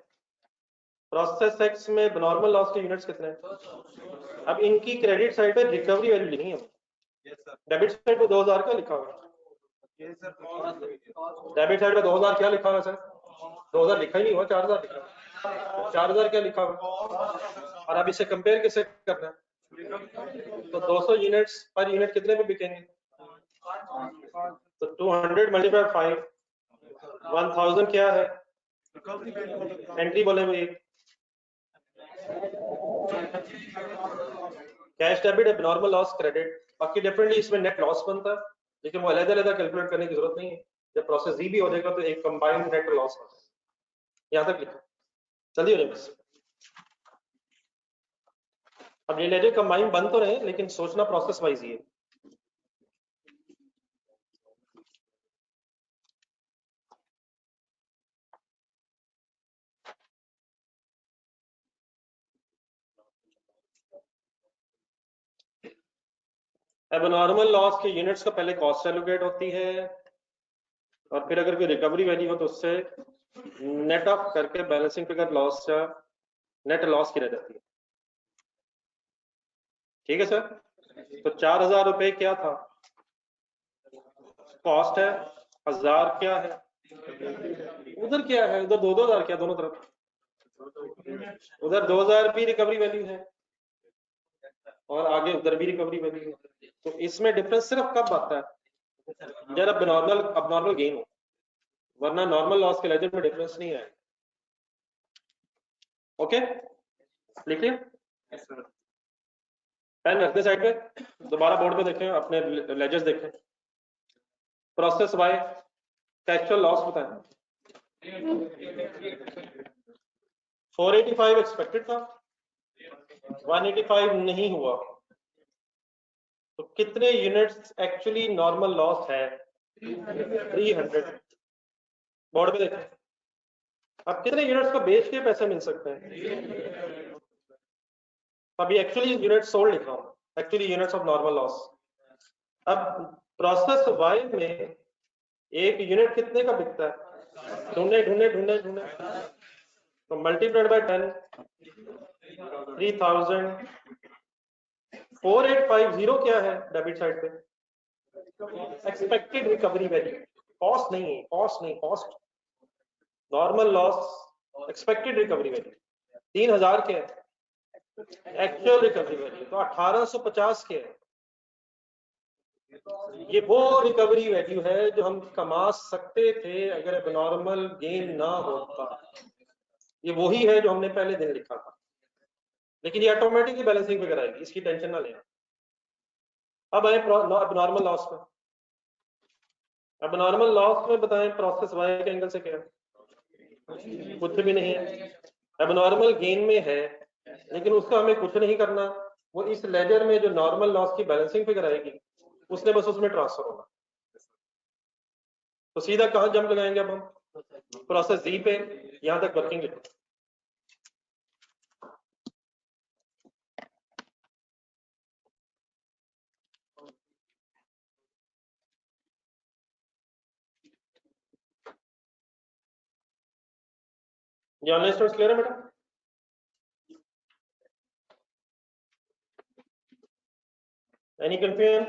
Speaker 1: प्रोसेस एक्स में एबनॉर्मल लॉस के यूनिट्स कितने हैं? अब इनकी क्रेडिट साइड पे रिकवरी वैल्यू लिखनी है, डेबिट साइड पे 2000 का लिखा हुआ है। डेबिट साइड पे 2000 क्या लिखा हुआ है सर? 2000 लिखा ही नहीं हुआ, 4000 लिखा हुआ। 4000 क्या लिखा हुआ? और अब इसे कंपेयर किससे करना है? तो 200 यूनिट्स पर यूनिट कितने में बिकेंगे? तो 200 मल्टीप्लाई 5, 1000 क्या है? एंट्री बोले हुए कैश डेबिट है, नॉर्मल लॉस क्रेडिट, बाकी डिफरेंटली इसमें नेट लॉस बनता है, लेकिन वो अलग-अलग कैलकुलेट करने की जरूरत नहीं है। जब प्रोसेस जी भी हो जाएगा तो एक कंबाइंड नेट लॉस होगा। यहाँ तक लिखो, जल्दी हो जाए। अब ये लेजर कंबाइन बन तो रहे, लेकिन सोचना प्रोसेस वाइज ही है। एबनॉर्मल लॉस के यूनिट्स का पहले कॉस्ट एलोकेट होती है, और फिर अगर कोई रिकवरी वैल्यू हो तो उससे नेट ऑफ करके बैलेंसिंग फिगर लॉस या नेट लॉस की रह जाती है। ठीक है सर? तो 4000 रुपए क्या था? कॉस्ट है। 1000 क्या है? उधर क्या है? उधर 2000 क्या? दोनों तरफ उधर 2000 भी रिकवरी वैल्यू है और आगे उधर भी रिकवरी वैल्यू है। तो इसमें डिफरेंस सिर्फ कब आता है? जब अब नॉर्मल गेन हो, वरना नॉर्मल लॉस के लेजर में डिफरेंस नहीं है। ओके लिख लिया? पेन रखते साइड पे, दोबारा बोर्ड पे देखें, अपने लेजर्स देखें। प्रोसेस वाई का एक्चुअल लॉस बताएं। 485 एक्सपेक्टेड था, 185 नहीं हुआ, तो कितने यूनिट्स एक्चुअली नॉर्मल लॉस है? 300। बोर्ड पे देखें, अब कितने यूनिट्स को बेच के पैसे मिल सकते हैं? अभी एक्चुअली यूनिट सोल्ड लिखा हूं, actually units of normal loss. अब प्रोसेस वाई में एक यूनिट कितने का बिकता है? ढूंढे ढूंढे ढूंढे ढूंढे, तो मल्टीप्लाइड बाय 10, 3000। 4850 क्या है डेबिट साइड पे? एक्सपेक्टेड रिकवरी वैल्यू, कॉस्ट नहीं है, कॉस्ट नहीं, cost normal loss expected recovery value 3000 के है, एक्चुअल रिकवरी वैल्यू तो 1850 के है। ये वो रिकवरी वैल्यू है जो हम कमा सकते थे अगर नॉर्मल गेन ना होता। ये वही है जो हमने पहले दिन लिखा था, लेकिन ये ऑटोमेटिकली बैलेंसिंग फिगर आएगी, इसकी टेंशन ना लेना। अब आए नॉर्मल लॉस में। अब नॉर्मल लॉस में बताएं प्रोसेस वाई के एंगल से क्या है? कुछ भी नहीं है। अब नॉर्मल गेन में है, लेकिन उसका हमें कुछ नहीं करना, वो इस लेजर में जो नॉर्मल लॉस की बैलेंसिंग फिगर आएगी उसने बस उसमें ट्रांसफर होना। तो सीधा कहां जंप लगाएंगे अब हम? प्रोसेस जी पे, यहां तक वर्किंग लिखो। ये ऑनलाइन स्टूडेंट्स क्लियर है बेटा? Any confusion?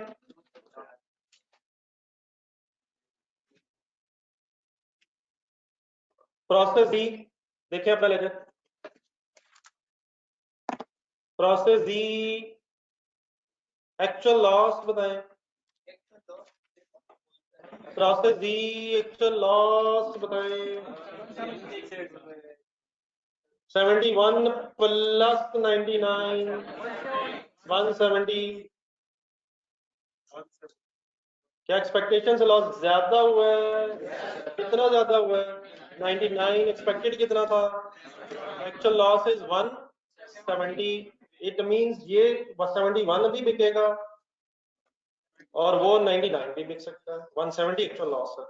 Speaker 1: प्रोसेस डी देखिए अपना ledger. Process D actual loss बताएं। प्रोसेस डी एक्चुअल लॉस बताएं। 71 प्लस 99 170। क्या एक्सपेक्टेशन से लॉस ज्यादा हुआ है? कितना ज्यादा हुआ है? 99। एक्सपेक्टेड कितना था? Actual loss is 170। It means ये 71 भी बिकेगा और वो 99 भी बिक सकता है। 170 एक्चुअल लॉस है।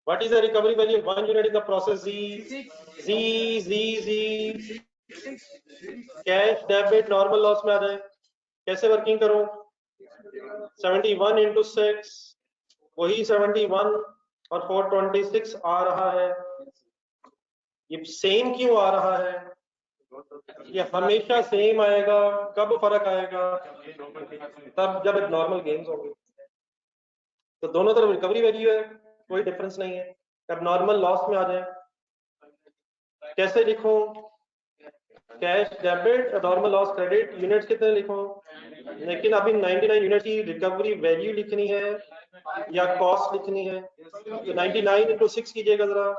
Speaker 1: What is the recovery value 1 unit in the process G. Cash debit normal loss में आ जाए, कैसे वर्किंग करो? 71 into 6 वही 71 और 426 आ रहा है। ये सेम क्यों आ रहा है? ये हमेशा सेम आएगा। कब फर्क आएगा? तब जब नॉर्मल गेन्स होंगे। तो दोनों तरफ रिकवरी वैल्यू है, कोई डिफरेंस नहीं है। अब नॉर्मल लॉस में आ जाए, कैसे लिखूं? Cash debit normal loss credit, units कितने लिखूं? लेकिन अभी 99 यूनिट की रिकवरी वैल्यू लिखनी है या कॉस्ट लिखनी है? तो 99 into 6 कीजिएगा जरा।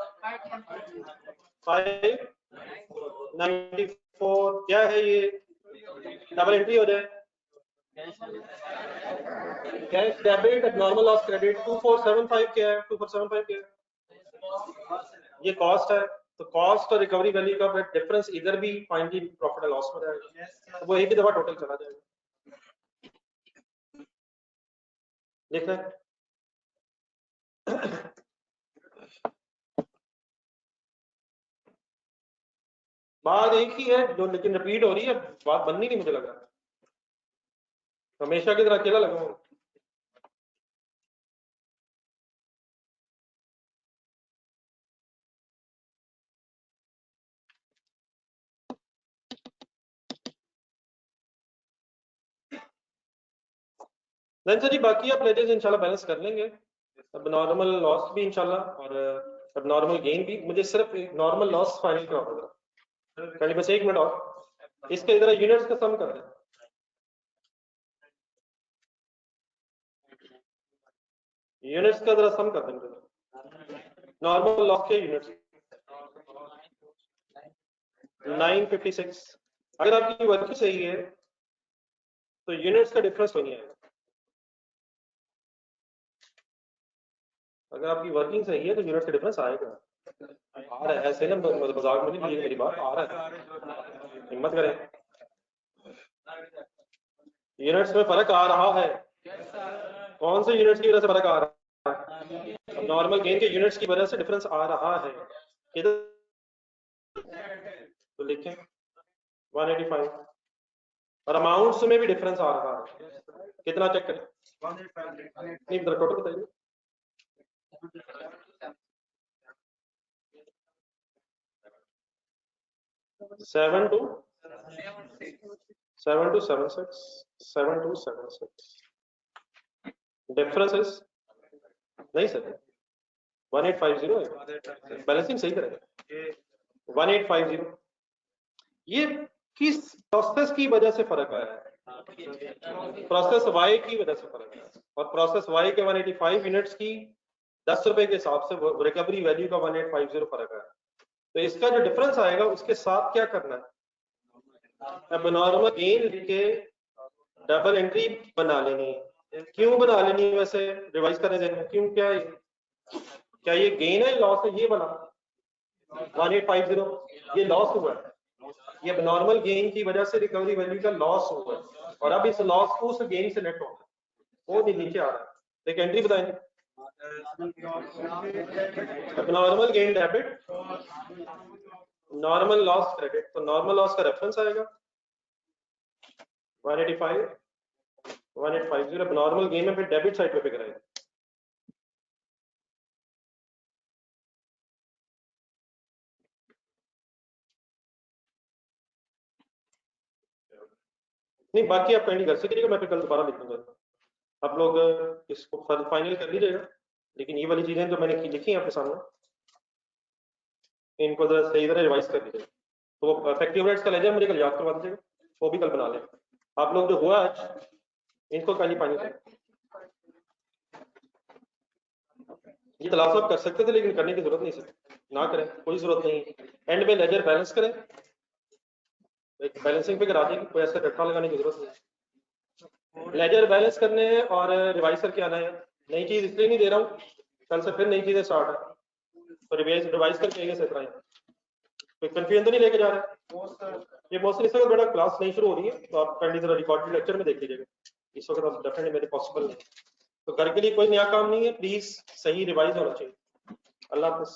Speaker 1: 594 क्या है ये? डबल एंट्री हो जाए। Cash debit normal loss credit 2475 क्या है? 2475 क्या है? ये कॉस्ट है। तो कॉस्ट और रिकवरी वैल्यू का डिफरेंस इधर भी फाइनली प्रॉफिट और लॉस में जाएगा, तो वो एक ही दफा टोटल चला जाएगा। देख रहे हैं? बात एक ही है जो, लेकिन रिपीट हो रही है, बात बननी नहीं मुझे लग रहा है। हमेशा की तरह अकेला लगा हूं। सर जी बाकी आप लेजर्स इंशाल्लाह बैलेंस कर लेंगे। अब नॉर्मल लॉस भी इंशाल्लाह और अब नॉर्मल गेन भी। मुझे सिर्फ नॉर्मल लॉस फाइनल करवा दो कहीं, बस 1 मिनट और। इसके इधर यूनिट्स का सम कर दें। यूनिट्स का जरा सम कर दें नॉर्मल लॉस के यूनिट्स। 956। अगर आपकी वर्किंग सही है तो यूनिट्स का डिफरेंस नहीं आएगा। अगर आपकी वर्किंग सही है तो यूनिट्स का डिफरेंस आएगा। आ रहा है ऐसे ना, मजाक में नहीं लीजिएगा मेरी बात, आ रहा है, हिम्मत करें। यूनिट्स में फर्क आ रहा है। कौन से यूनिट्स की वजह से फर्क आ रहा है? नॉर्मल गेन के यूनिट्स की वजह से डिफरेंस आ रहा है। किधर तो लिखें 185। और अमाउंट्स में भी डिफरेंस आ रहा है। कितना चेक करें? नहीं टोटल बताइए। 7276 7276 डिफरेंस इज नहीं सर 1850 है। बैलेंसिंग सही करेगा 1850। ये किस प्रोसेस की वजह से फर्क आया है? प्रोसेस वाई की वजह से फर्क आया है। और प्रोसेस वाई के 185 यूनिट्स की 10 रुपए के हिसाब से रिकवरी वैल्यू का 1850 फर्क आया। तो इसका जो डिफरेंस आएगा उसके साथ क्या करना है, अब नॉर्मल गेन लेके डबल एंट्री बना लेनी है। क्यों बना लेनी है, वैसे रिवाइज करने देंगे क्यों, क्या ये गेन है लॉस है, ये बना 1850 ये लॉस हुआ है, ये नॉर्मल गेन की वजह से रिकवरी वैल्यू का लॉस हुआ है, और अब इस लॉस को उस गेन से नेट होगा, वो भी नीचे आ रहा है। एक एंट्री बताएंगे, normal gain debit, normal loss credit. तो नॉर्मल लॉस का रेफरेंस आएगा 185 1850, नॉर्मल गेन में फिर डेबिट साइड पे फिगर आएगा। नहीं बाकी आप कहीं कर सकेगा, मैं फिर कल दोबारा लिख दूंगा। आप लोग इसको फाइनल कर लीजिएगा, लेकिन ये वाली चीजें जो मैंने लिखी हैं आपके सामने, इनको जरा सही तरह रिवाइज कर लीजिएगा। तो वो इफेक्टिव रेट्स का लेजर मुझे कल याद करवा दीजिएगा, वो भी कल बना लें। आप लोग जो हुआ आज इनको कल ही फाइनल करें। ये तलाश आप कर सकते थे लेकिन करने की जरूरत नहीं सर, ना करें, कोई जरूरत नहीं। एंड में लेजर बैलेंस करें, एक बैलेंसिंग पे करा देंगे, कोई ऐसा रट्टा लगाने की जरूरत नहीं। लेजर बैलेंस करने हैं और रिवाइज करके आना है। नई चीज इसलिए नहीं दे रहा हूँ, कल से फिर नई चीजें स्टार्ट है, तो रिवाइज करके आइए सर। कोई कंफ्यूजन तो नहीं लेके जा रहा है। ये मोस्टली सर बड़ा क्लास नहीं शुरू हो रही है, तो आप काइंडली जरा रिकॉर्डेड लेक्चर में देख लीजिएगा, इस वक्त आप डेफिनेटली मेरे पॉसिबल नहीं। तो घर के लिए कोई नया काम नहीं है, प्लीज सही रिवाइज होना चाहिए। अल्लाह हाफिज।